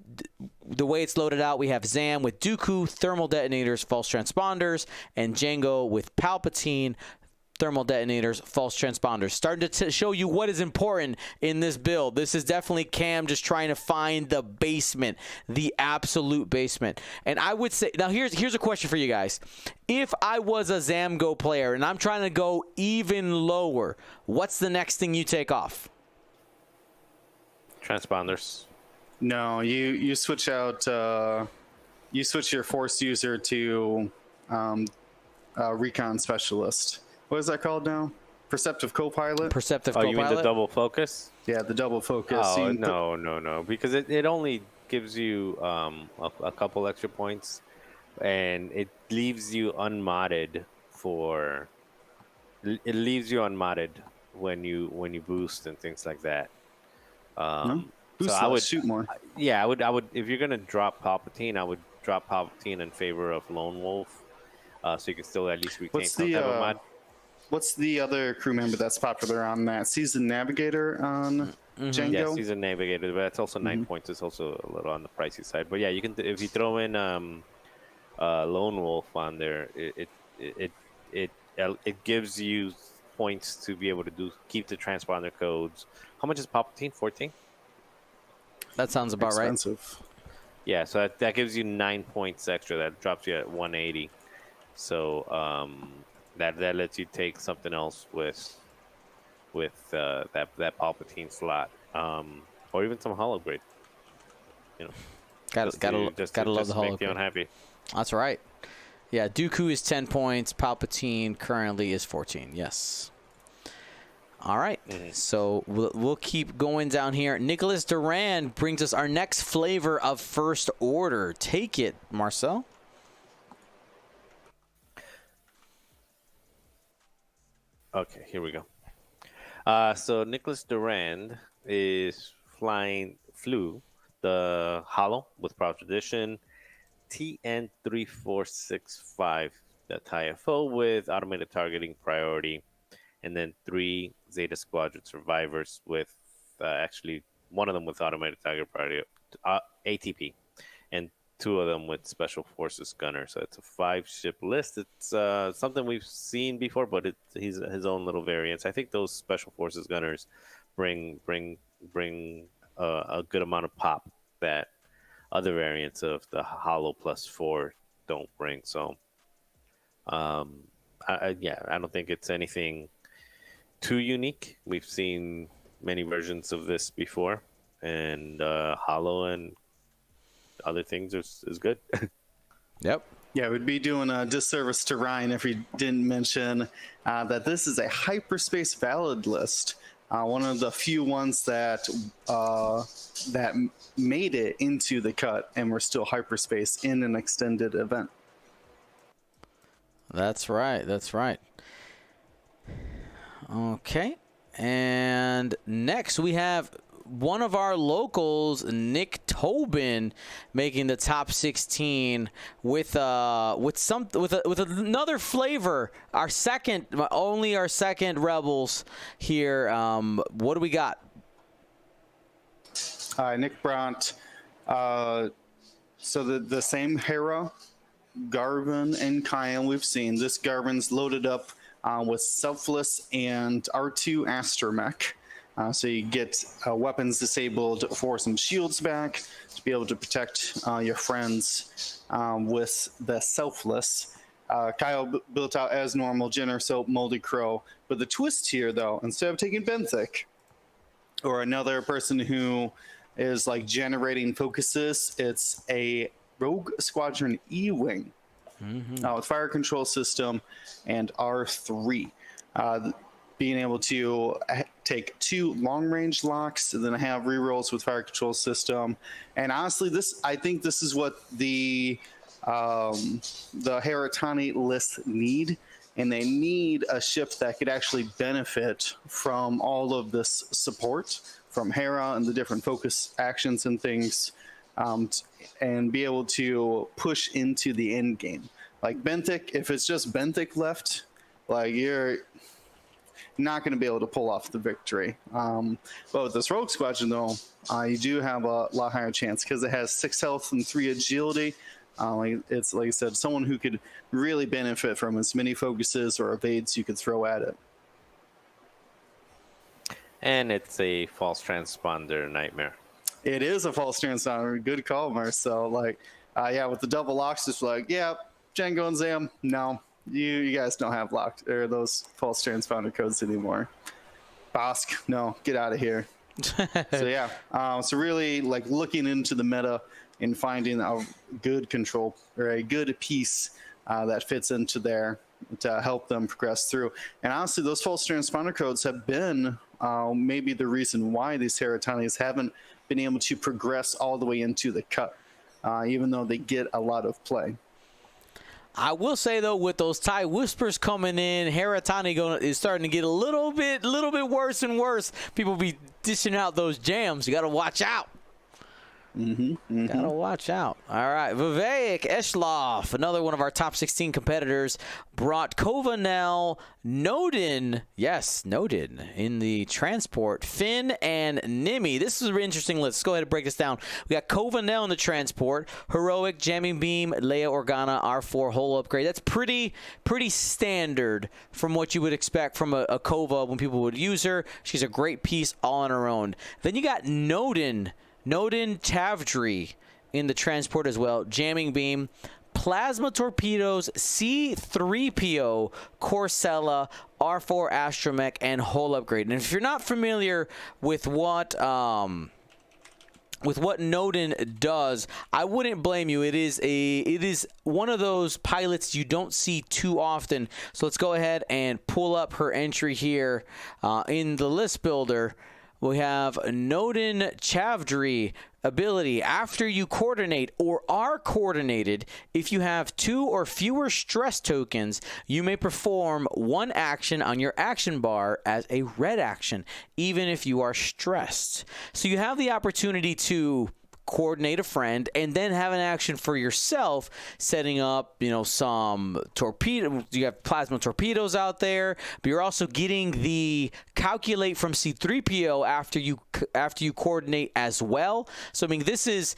the way it's loaded out. We have Zam with Dooku, thermal detonators, false transponders, and Django with Palpatine, thermal detonators, false transponders. Starting to show you what is important in this build. This is definitely Cam just trying to find the basement, the absolute basement. And I would say, now here's a question for you guys. If I was a Zamgo player and I'm trying to go even lower, what's the next thing you take off? Transponders. No, you switch out. You switch your force user to recon specialist. What is that called now? Perceptive co-pilot. Perceptive Oh, co-pilot. you mean the double focus? Yeah, the double focus. Oh, no, because it only gives you a couple extra points, and it leaves you unmodded for. It leaves you unmodded when you boost and things like that. Boost so I would shoot more. Yeah, I would. If you're gonna drop Palpatine, I would drop Palpatine in favor of Lone Wolf, so you can still at least retain some type of mod. What's the other crew member that's popular on that? Seasoned Navigator on Django? Yeah, Seasoned Navigator, but that's also 9 points. It's also a little on the pricey side. But yeah, you can if you throw in Lone Wolf on there, it gives you points to be able to keep the transponder codes. How much is Palpatine? 14? That sounds about Expensive. Right. Yeah, so that gives you 9 points extra. That drops you at 180. So that lets you take something else with that Palpatine slot, or even some hollow grade. You know. Gotta love the make you hologram. unhappy. That's right. Yeah, Dooku is 10 points. Palpatine currently is 14. Yes. All right. So we'll keep going down here. Nicholas Duran brings us our next flavor of First Order. Take it, Marcel. Okay, here we go. So Nicholas Durand flew the Holo with Proud Tradition, TN3465, the TIFO with automated targeting priority, and then 3 Zeta Squadron survivors with actually one of them with automated target priority, ATP, and 2 of them with Special Forces gunner. So it's a 5-ship list. It's something we've seen before, but he's his own little variants. I think those Special Forces gunners bring a good amount of pop that other variants of the Holo +4 don't bring. So, I don't think it's anything too unique. We've seen many versions of this before, and Holo and other things is good. Yep. Yeah, we'd be doing a disservice to Ryan if we didn't mention that this is a hyperspace valid list. One of the few ones that made it into the cut and were still hyperspace in an extended event. That's right. That's right. Okay. And next we have one of our locals, Nick Tobin, making the top 16 with another flavor. Our second Rebels here. What do we got? Nick Brandt. So the same Hera, Garvin, and Kyan we've seen. This Garvin's loaded up with Selfless and R2 Astromech. So you get weapons disabled for some shields back to be able to protect your friends with the Selfless. Kyle built out as normal, Jenner, Soap, Moldy Crow. But the twist here, though, instead of taking Benthic or another person who is like generating focuses, it's a Rogue Squadron E-Wing with fire control system and R3. Being able to take 2 long-range locks and then have rerolls with fire control system. And honestly, I think this is what the Heratani lists need, and they need a ship that could actually benefit from all of this support from Hera and the different focus actions and things, and be able to push into the end game. Like Benthic, if it's just Benthic left, like you're not going to be able to pull off the victory. But with this Rogue Squadron, though, you do have a lot higher chance because it has 6 health and 3 agility. It's, like I said, someone who could really benefit from as many focuses or evades you could throw at it. And it's a false transponder nightmare. It is a false transponder. Good call, Marcel. With the double locks, it's like, yeah, Django and Zam, no. You guys don't have locked or those false transponder codes anymore. Bosk, no, get out of here. So really like looking into the meta and finding a good control or a good piece that fits into there to help them progress through. And honestly, those false transponder codes have been maybe the reason why these Heratanis haven't been able to progress all the way into the cut, even though they get a lot of play. I will say though, with those TIE Whispers coming in, Heratani is starting to get a little bit worse and worse. People be dishing out those jams. You got to watch out. Gotta watch out. All right, Vivek Eshlov, another one of our top 16 competitors, brought Kovanel, Nodin, in the transport, Finn, and Nimi. This is an interesting list. Let's go ahead and break this down. We got Kovanel in the transport, Heroic, Jamming Beam, Leia Organa, R4 Holo upgrade. That's pretty standard from what you would expect from a Kova when people would use her. She's a great piece all on her own. Then you got Nodin Tavdri in the transport as well. Jamming Beam, Plasma Torpedoes, C-3PO, Corsella, R4 Astromech, and Hull Upgrade. And if you're not familiar with what with what Nodin does, I wouldn't blame you. It is one of those pilots you don't see too often. So let's go ahead and pull up her entry here in the list builder. We have Nodin Chavdry ability. After you coordinate or are coordinated, if you have 2 or fewer stress tokens, you may perform one action on your action bar as a red action, even if you are stressed. So you have the opportunity to coordinate a friend and then have an action for yourself, setting up, some torpedo. You have plasma torpedoes out there, but you're also getting the calculate from C-3PO after you coordinate as well. So I mean, this is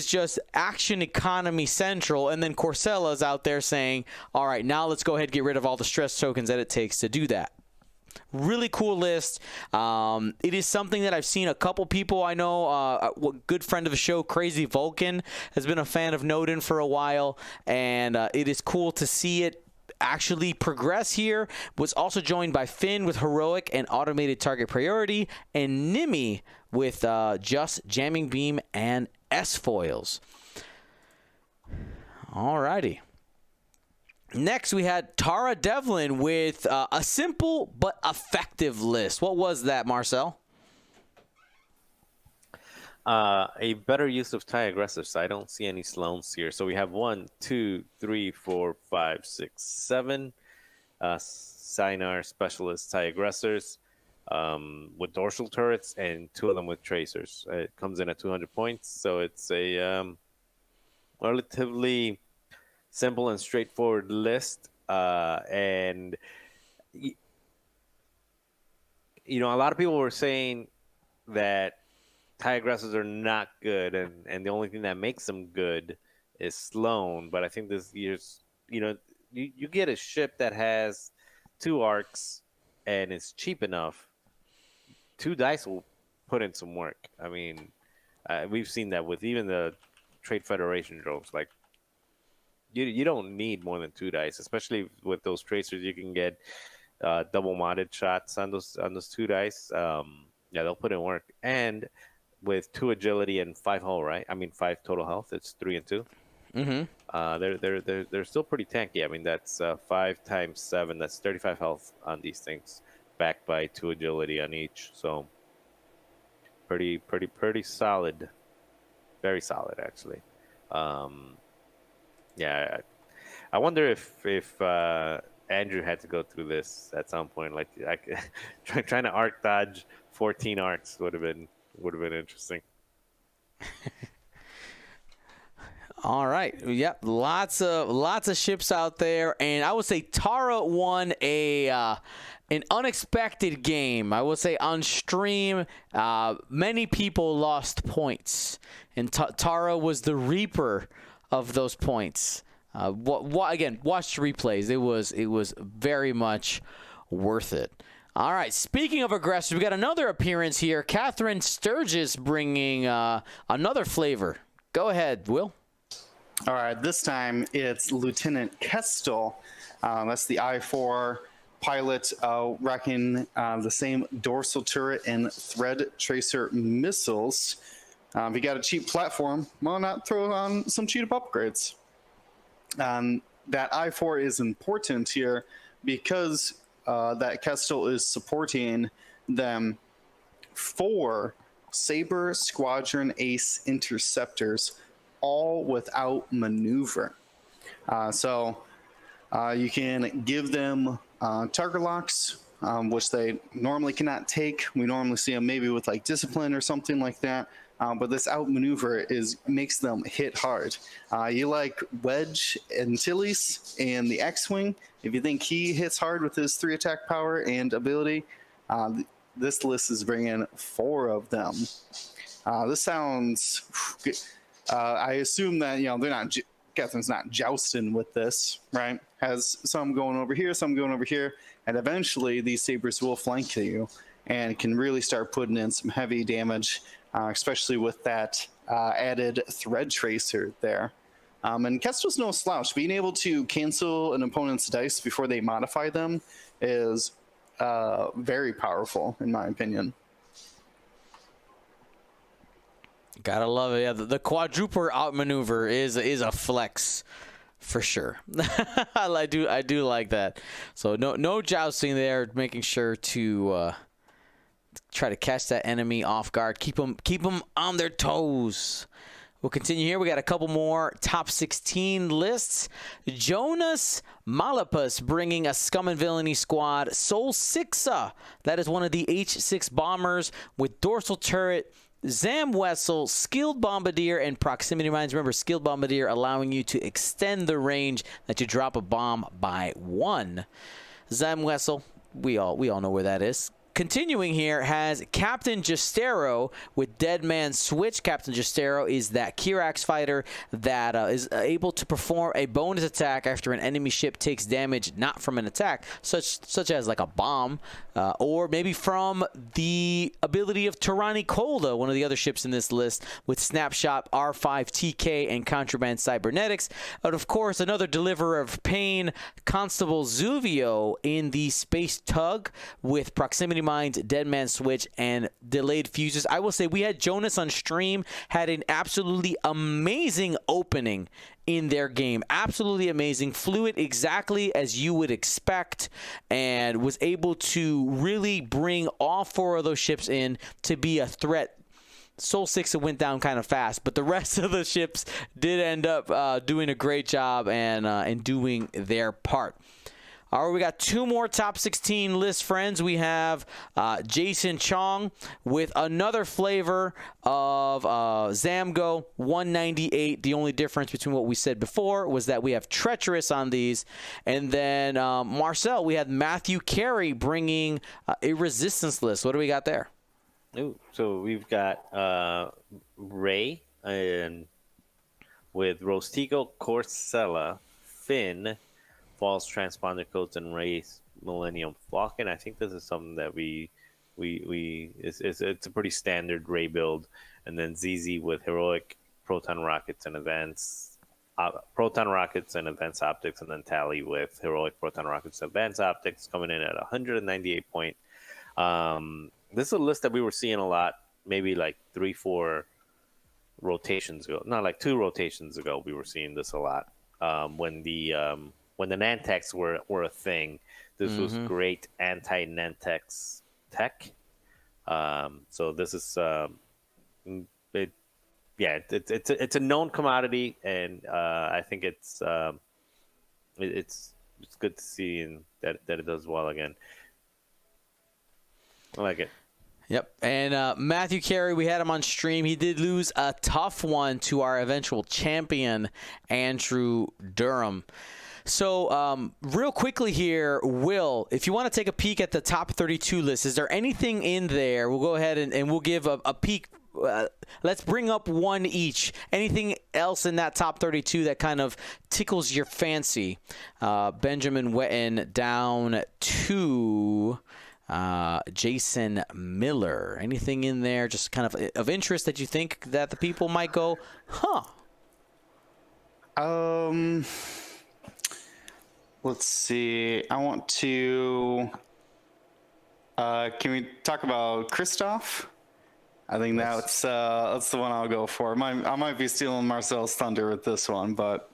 just action economy central, and then Corsella's out there saying, all right, now let's go ahead and get rid of all the stress tokens that it takes to do that. Really cool list. It is something that I've seen a couple people I know. A good friend of the show, Crazy Vulcan, has been a fan of Nodin for a while, and it is cool to see it actually progress here. Was also joined by Finn with Heroic and Automated Target Priority, and Nimi with just Jamming Beam and S-Foils. Alrighty. Next, we had Tara Devlin with a simple but effective list. What was that, Marcel? A better use of TIE aggressors. I don't see any Sloans here. So we have 1, 2, 3, 4, 5, 6, 7 Sinar specialist TIE aggressors with dorsal turrets, and 2 of them with tracers. It comes in at 200 points, so it's a relatively simple and straightforward list, and a lot of people were saying that TIE aggressors are not good, and the only thing that makes them good is Sloan. But I think this year's, you get a ship that has 2 arcs and it's cheap enough. 2 dice will put in some work. I mean, we've seen that with even the Trade Federation drones. Like, you don't need more than 2 dice, especially with those tracers. You can get double modded shots on those 2 dice. They'll put in work. And with 2 agility and 5 hull, right? I mean 5 total health. It's 3 and 2. Mm-hmm. They're still pretty tanky. I mean, that's 5 times 7. That's 35 health on these things, backed by 2 agility on each. So pretty solid. Very solid, actually. Yeah, I wonder if Andrew had to go through this at some point. Like, trying to arc dodge 14 arcs would have been interesting. All right. Yep. Lots of ships out there, and I would say Tara won an unexpected game. I would say on stream, many people lost points, and Tara was the reaper of those points. Again, watch the replays. It was very much worth it. All right. Speaking of aggressors, we got another appearance here. Catherine Sturgis bringing another flavor. Go ahead, Will. All right, this time it's Lieutenant Kestel. That's the I-4 pilot, rocking the same dorsal turret and thread tracer missiles. If you got a cheap platform, why not throw on some cheap upgrades? That I-4 is important here because that Kestel is supporting them 4 Saber Squadron Ace interceptors, all without maneuver. So you can give them target locks, which they normally cannot take. We normally see them maybe with like discipline or something like that. But this outmaneuver makes them hit hard. You like Wedge Antilles and the X-Wing. If you think he hits hard with his 3 attack power and ability, this list is bringing 4 of them. This sounds good. I assume that they're not. Catherine's not jousting with this, right? Has some going over here, some going over here, and eventually these sabers will flank you and can really start putting in some heavy damage, especially with that added thread tracer there. And Kestel's no slouch. Being able to cancel an opponent's dice before they modify them is very powerful, in my opinion. Gotta love it. Yeah, the quadruple outmaneuver is a flex for sure. I do like that. So no jousting there, making sure to try to catch that enemy off guard, keep them on their toes. We'll continue here. We got a couple more top 16 lists. Jonas Malapus bringing a Scum and Villainy squad. Sol Sixa, that is one of the H6 bombers with dorsal turret, Zam Wessel, skilled bombardier, and proximity mines. Remember, skilled bombardier allowing you to extend the range that you drop a bomb by 1. Zam Wessel, we all know where that is. Continuing here has Captain Gistero with Dead Man Switch. Captain Gistero is that Kirax fighter that is able to perform a bonus attack after an enemy ship takes damage not from an attack, such as like a bomb, or maybe from the ability of Tirani Kolda, one of the other ships in this list, with Snapshot, R5 TK, and Contraband Cybernetics. And of course, another deliverer of pain, Constable Zuvio in the Space Tug with Proximity Mines, Dead Man Switch, and Delayed Fuses. I will say we had Jonas on stream, had an absolutely amazing opening in their game. Absolutely amazing. Flew it exactly as you would expect and was able to really bring all 4 of those ships in to be a threat. Sol Sixa went down kind of fast, but the rest of the ships did end up doing a great job and doing their part. All right, we got 2 more top 16 list friends. We have Jason Chong with another flavor of Zamgo 198. The only difference between what we said before was that we have Treacherous on these. And then Marcel, we had Matthew Carey bringing a Resistance list. What do we got there? Ooh, so we've got Ray and with Rostigo, Corsella, Finn, False Transponder Codes, and Ray's Millennium Falcon. I think this is something that it's a pretty standard Ray build. And then ZZ with Heroic Proton Rockets and Advanced Optics, and then Tally with Heroic Proton Rockets and Advanced Optics coming in at 198 point. This is a list that we were seeing a lot, maybe like 3-4 rotations ago. Not like 2 rotations ago, we were seeing this a lot. When the Nantex were a thing, this was great anti-Nantex tech. So this is it's a known commodity, and I think it's good to see that it does well again. I like it. Yep. And Matthew Carey, we had him on stream. He did lose a tough one to our eventual champion, Andrew Durham. So real quickly here, Will, if you want to take a peek at the top 32 list, is there anything in there? We'll go ahead and we'll give a peek. Let's bring up one each. Anything else in that top 32 that kind of tickles your fancy? Benjamin Wetton down to Jason Miller. Anything in there just kind of interest that you think that the people might go, huh? Let's see. I want to. Can we talk about Christoph? I think that's the one I'll go for. I might be stealing Marcel's thunder with this one, but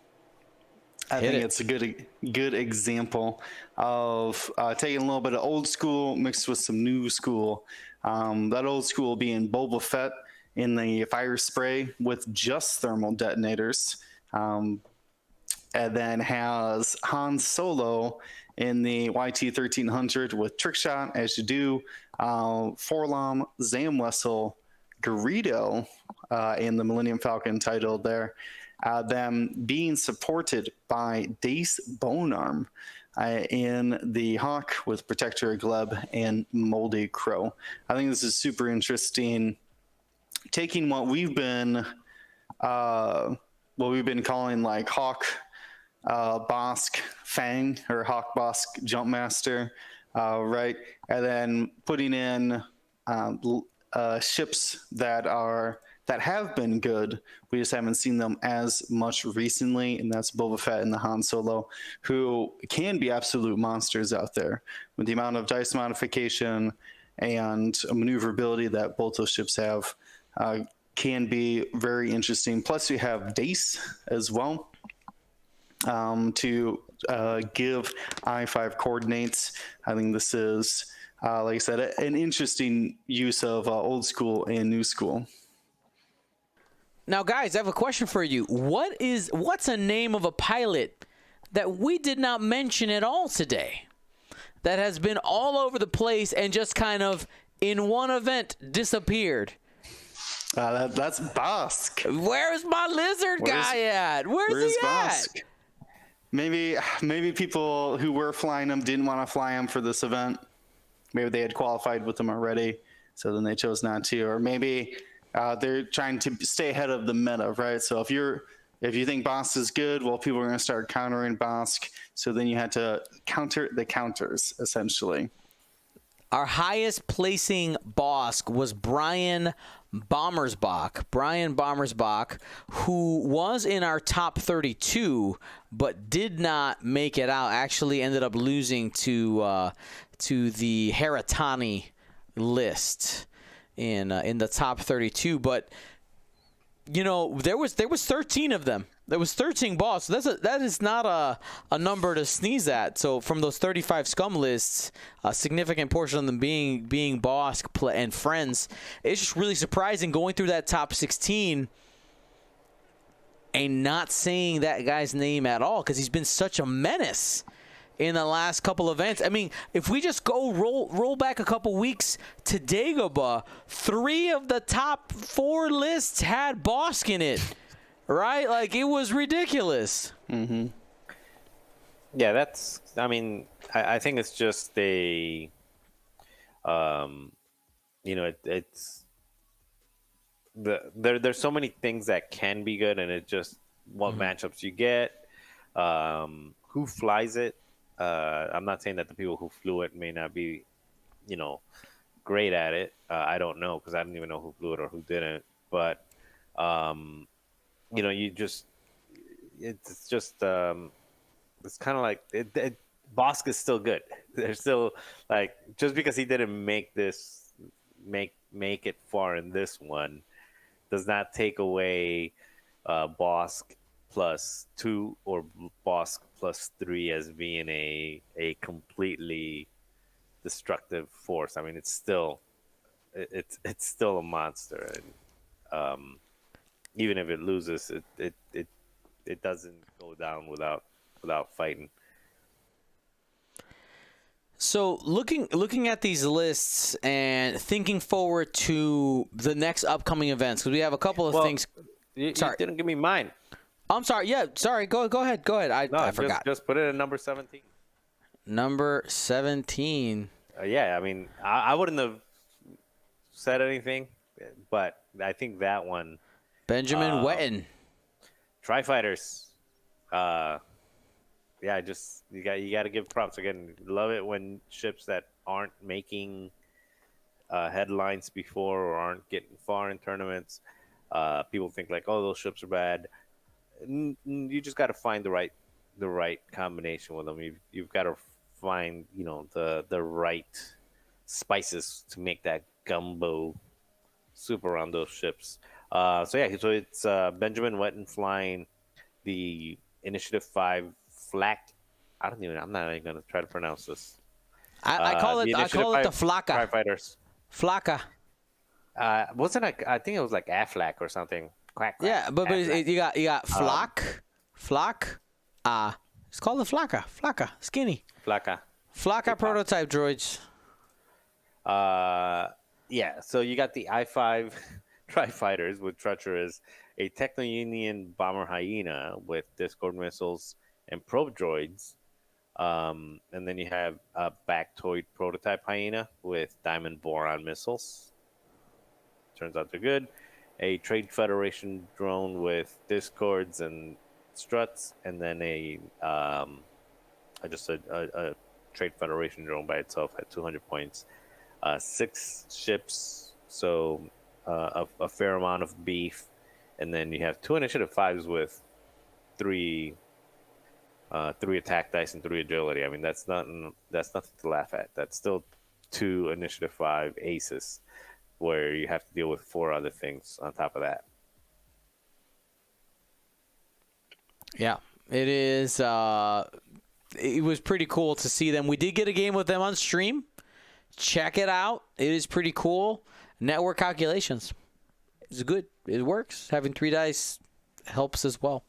I think it's a good example of taking a little bit of old school mixed with some new school. That old school being Boba Fett in the fire spray with just thermal detonators. And then has Han Solo in the YT-1300 with trick shot, as you do. Forlom, Zam Wessel, Garrido in the Millennium Falcon titled there. Them being supported by Dace Bonearm in the Hawk with Protector Gleb and Moldy Crow. I think this is super interesting. Taking what we've been calling like Hawk Bosk Fang or Hawk Bosk Jumpmaster, right? And then putting in ships that have been good. We just haven't seen them as much recently, and that's Boba Fett and the Han Solo, who can be absolute monsters out there with the amount of dice modification and maneuverability that both those ships have. can be very interesting. Plus, you have Dace as well to give I5 coordinates. I think this is, like I said, an interesting use of old school and new school. Now, guys, I have a question for you. What's a name of a pilot that we did not mention at all today that has been all over the place and just kind of in one event disappeared? That's Bosk. Where's my lizard guy at? Where's he Bosk? at? Maybe people who were flying him didn't want to fly him for this event. Maybe they had qualified with him already, so then they chose not to. Or maybe they're trying to stay ahead of the meta, right? So if you think Bosk is good, well, people are going to start countering Bosk. So then you had to counter the counters, essentially. Our highest placing Bosk was Brian Bommersbach, who was in our top 32, but did not make it out. Actually ended up losing to the Haratani list in the top 32. But you know, there was 13 of them. There was 13 boss. So that is not a number to sneeze at. So from those 35 scum lists, a significant portion of them being boss and friends. It's just really surprising going through that top 16 and not saying that guy's name at all, because he's been such a menace in the last couple events. I mean, if we just go roll back a couple weeks to Dagobah, 3 of the top 4 lists had Bosk in it, right? Like, it was ridiculous. Mm-hmm. Yeah, that's. I mean, I think it's just a. You know, it's. There's so many things that can be good, and it just what matchups you get, who flies it. I'm not saying that the people who flew it may not be, you know, great at it. I don't know, because I don't even know who flew it or who didn't. But, you know, it's kind of like Bosk is still good. They're still like, just because he didn't make it far in this one, does not take away Bosk +2 or Bosk +3 as being a completely destructive force. I mean, it's still a monster, and even if it loses, it doesn't go down without fighting. So looking at these lists and thinking forward to the next upcoming events, because we have a couple of things. You Sorry, didn't give me mine. I'm sorry. Yeah, sorry. Go ahead. I forgot. Just put it at number 17. Number 17. Yeah, I mean, I wouldn't have said anything, but I think that one. Benjamin Wetton. Tri-fighters. Yeah, you got to give props again. Love it when ships that aren't making headlines before or aren't getting far in tournaments. People think like, oh, those ships are bad. You just got to find the right combination with them. You've got to find, you know, the right spices to make that gumbo soup around those ships. So it's Benjamin Wetton flying the Initiative 5 flak. I'm not even gonna try to pronounce this. I call it the Flaka. Tri-fighters. Flaka. Wasn't I think it was like Aflac or something. Quack, quack, Yeah, but you got Flak. It's called the Flaka. Flaka. Skinny. Flaka prototype droids. Yeah, so you got the I-5 Tri-fighters, which is a Techno-Union bomber hyena with Discord missiles and probe droids. And then you have a Bactoid prototype hyena with Diamond Boron missiles. Turns out they're good. A Trade Federation drone with Discords and struts, and then a Trade Federation drone by itself at 200 points. 6 ships, so a fair amount of beef, and then you have 2 Initiative 5s with 3 attack dice and 3 agility. I mean, that's nothing to laugh at. That's still 2 Initiative 5 aces. where you have to deal with 4 other things on top of that. Yeah, it is. It was pretty cool to see them. We did get a game with them on stream. Check it out. It is pretty cool. Network calculations. It's good. It works. Having 3 dice helps as well.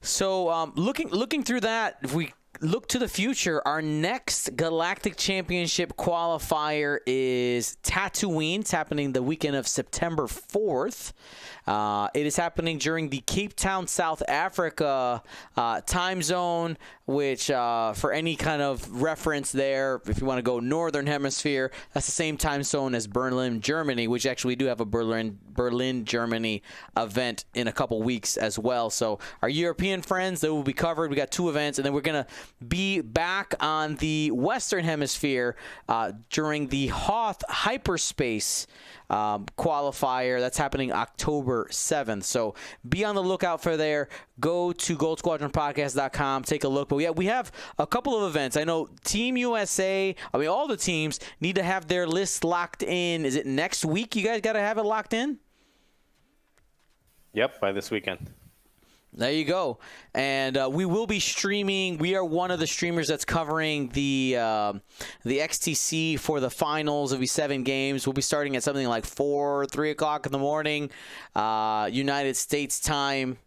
So looking through that, if we look to the future, our next Galactic Championship qualifier is Tatooine. It's happening the weekend of September 4th. It is happening during the Cape Town, South Africa time zone, which for any kind of reference there, if you want to go Northern Hemisphere, that's the same time zone as Berlin, Germany, which actually we do have a Berlin, Germany event in a couple weeks as well. So our European friends, they will be covered. We got 2 events, and then we're going to be back on the Western Hemisphere during the Hoth Hyperspace qualifier. That's happening October 7th. So be on the lookout for there. Go to goldsquadronpodcast.com, take a look. But yeah, we have a couple of events. I know Team USA, all the teams need to have their list locked in. Is it next week you guys got to have it locked in? Yep, by this weekend. There you go. And we will be streaming. We are one of the streamers that's covering the XTC for the finals. It'll be 7 games. We'll be starting at something like 3 o'clock in the morning, United States time.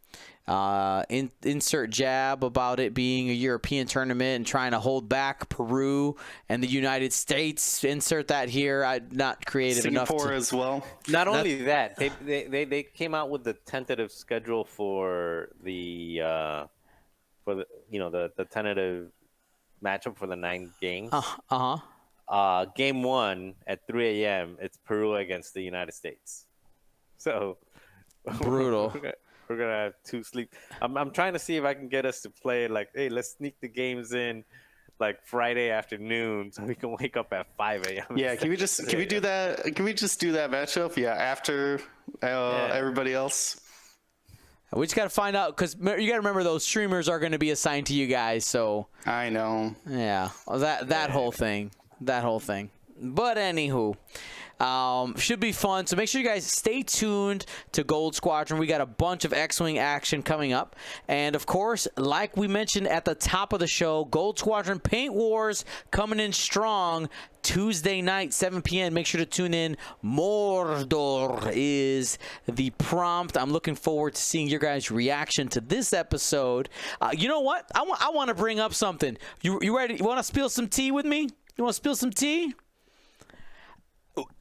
Insert jab about it being a European tournament and trying to hold back Peru and the United States. Insert that here. I'm not creative enough. Singapore as well. Not only that, they came out with the tentative schedule for the the tentative matchup for the 9 games. Game 1 at 3 a.m. It's Peru against the United States. So brutal. We're gonna have 2 sleep. I'm trying to see if I can get us to play like, hey, let's sneak the games in like Friday afternoon so we can wake up at 5 a.m. Yeah, can we do that? Can we just do that matchup? Yeah, after everybody else. We just got to find out, because you got to remember those streamers are going to be assigned to you guys. So I know. Yeah, that whole thing. But anywho. Should be fun. So make sure you guys stay tuned to Gold Squadron. We got a bunch of X-Wing action coming up. And, of course, like we mentioned at the top of the show, Gold Squadron Paint Wars coming in strong Tuesday night, 7 p.m. Make sure to tune in. Mordor is the prompt. I'm looking forward to seeing your guys' reaction to this episode. You know what? I want to bring up something. You ready? You want to spill some tea with me? You want to spill some tea?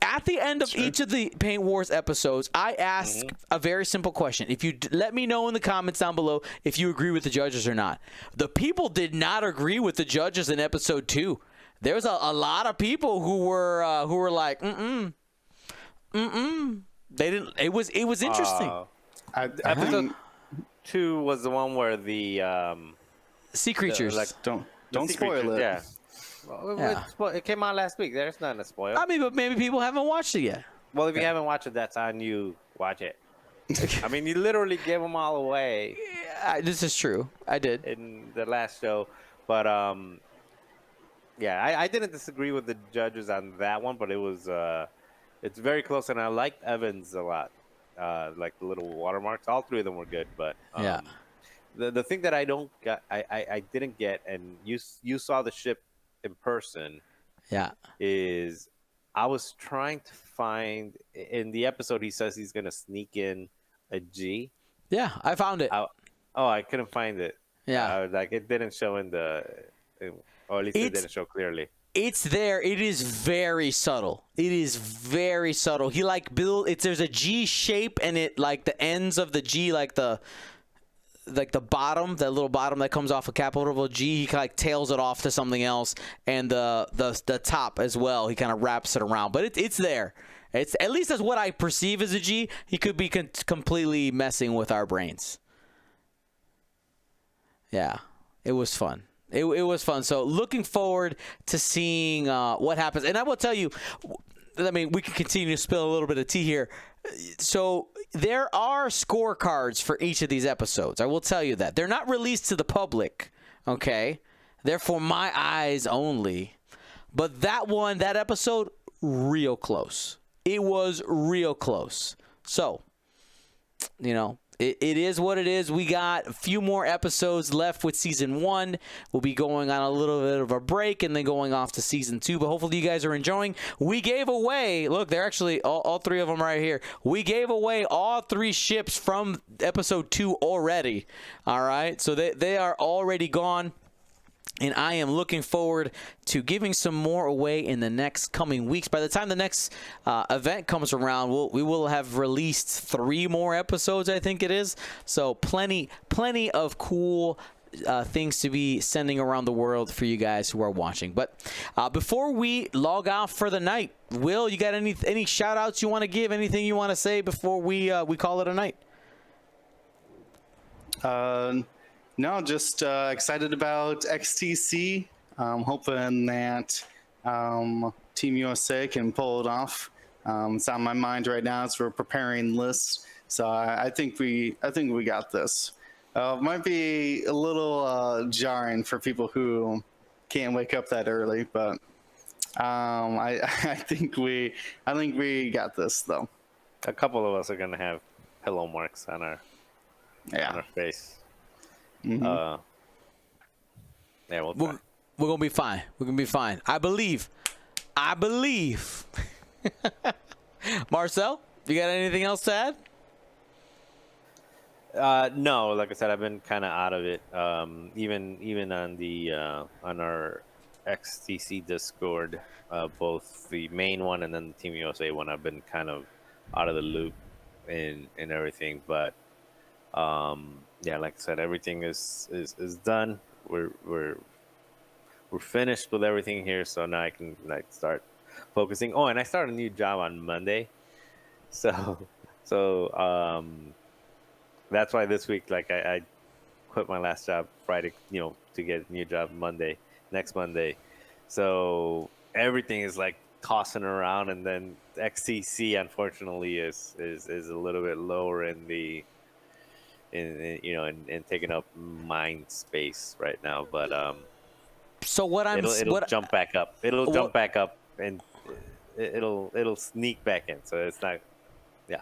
At the end of each of the Paint Wars episodes, I ask a very simple question. If you let me know in the comments down below if you agree with the judges or not. The people did not agree with the judges in episode 2. There was a lot of people who were like, They didn't. It was interesting. Episode 2 was the one where the sea creatures. Don't spoil it. Yeah. Well, it came out last week. There's nothing to spoil. I mean, but maybe people haven't watched it yet. Well, if you haven't watched it, that's on you. Watch it. I mean, you literally gave them all away. Yeah, this is true. I did. In the last show. But, yeah, I didn't disagree with the judges on that one, but it was, it's very close, and I liked Evans a lot. Like the little watermarks. All 3 of them were good, but, yeah. The thing that I didn't get, and you saw the ship in person, is I was trying to find, in the episode he says he's gonna sneak in a G. Yeah, I found it. I couldn't find it. Yeah, like it didn't show or at least it didn't show clearly. It's there. It is very subtle. He there's a G shape, and it like the ends of the G, like the bottom, that little bottom that comes off a capital G, he like tails it off to something else, and the top as well, he kind of wraps it around. But it's there. It's at least that's what I perceive as a G. He could be completely messing with our brains. Yeah, it was fun. It was fun. So looking forward to seeing what happens. And I will tell you, I mean, we can continue to spill a little bit of tea here. So there are scorecards for each of these episodes. I will tell you that. They're not released to the public, okay? They're for my eyes only. But that episode, real close. it was real close. So, you know, it is what it is. We got a few more episodes left with season 1. We'll be going on a little bit of a break and then going off to season 2. But hopefully you guys are enjoying. We gave away, look, they're actually all 3 of them right here. We gave away all 3 ships from episode 2 already. All right, so they are already gone. And I am looking forward to giving some more away in the next coming weeks. By the time the next event comes around, we will have released 3 more episodes, I think it is. So plenty of cool things to be sending around the world for you guys who are watching. But before we log off for the night, Will, you got any shout outs you want to give? Anything you want to say before we call it a night? No, just excited about XTC. Hoping that Team USA can pull it off. It's on my mind right now as we're preparing lists. So I think we got this. Might be a little jarring for people who can't wake up that early, but I think we got this though. A couple of us are gonna have pillow marks on our face. Mm-hmm. Yeah, we're gonna be fine. We're gonna be fine. I believe. Marcel, you got anything else to add? No, like I said, I've been kind of out of it. Even on the on our XTC Discord, both the main one and then the Team USA one, I've been kind of out of the loop and everything. But yeah, like I said, everything is done. We're finished with everything here, so now I can start focusing. Oh, and I started a new job on Monday, so that's why this week, I quit my last job Friday, to get a new job next Monday. So everything is tossing around, and then XTC unfortunately is a little bit lower in the in taking up mind space right now, but so what I'm it'll jump back up. It'll jump back up, and it'll sneak back in. So it's not, yeah.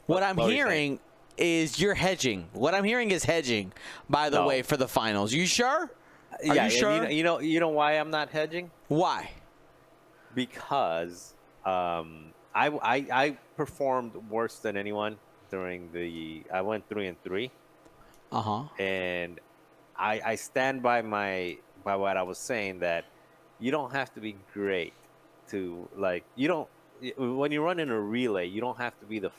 What I'm hearing is you're hedging. What I'm hearing is hedging. By the way, for the finals, you sure? Are you sure? You know why I'm not hedging? Why? Because I performed worse than anyone during I went 3-3. And I stand by what I was saying, that you don't have to be great to when you run in a relay, you don't have to be the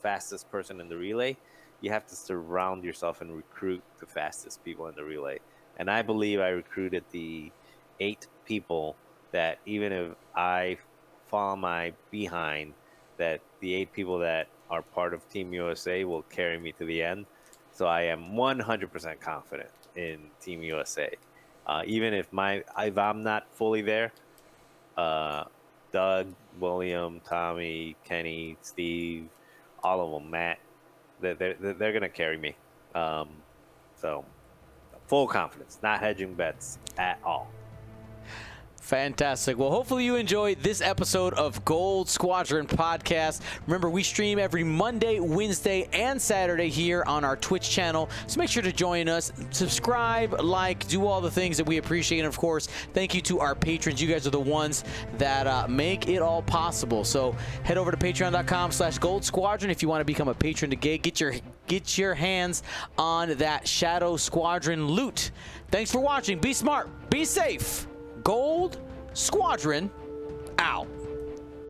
fastest person in the relay. You have to surround yourself and recruit the fastest people in the relay. And I believe I recruited the 8 people that, even if I fall my behind, that the 8 people that are part of Team USA will carry me to the end. So I am 100% confident in Team USA. Even if I'm not fully there, Doug, William, Tommy, Kenny, Steve, all of them, Matt, they're gonna carry me. So full confidence, not hedging bets at all. Fantastic. Well, hopefully you enjoyed this episode of Gold Squadron Podcast. Remember, we stream every Monday, Wednesday, and Saturday here on our Twitch channel. So make sure to join us, subscribe, do all the things that we appreciate. And of course, thank you to our patrons. You guys are the ones that make it all possible. So head over to patreon.com/Gold Squadron if you want to become a patron today. Get your hands on that Shadow Squadron loot. Thanks for watching. Be smart. Be safe. Gold Squadron out.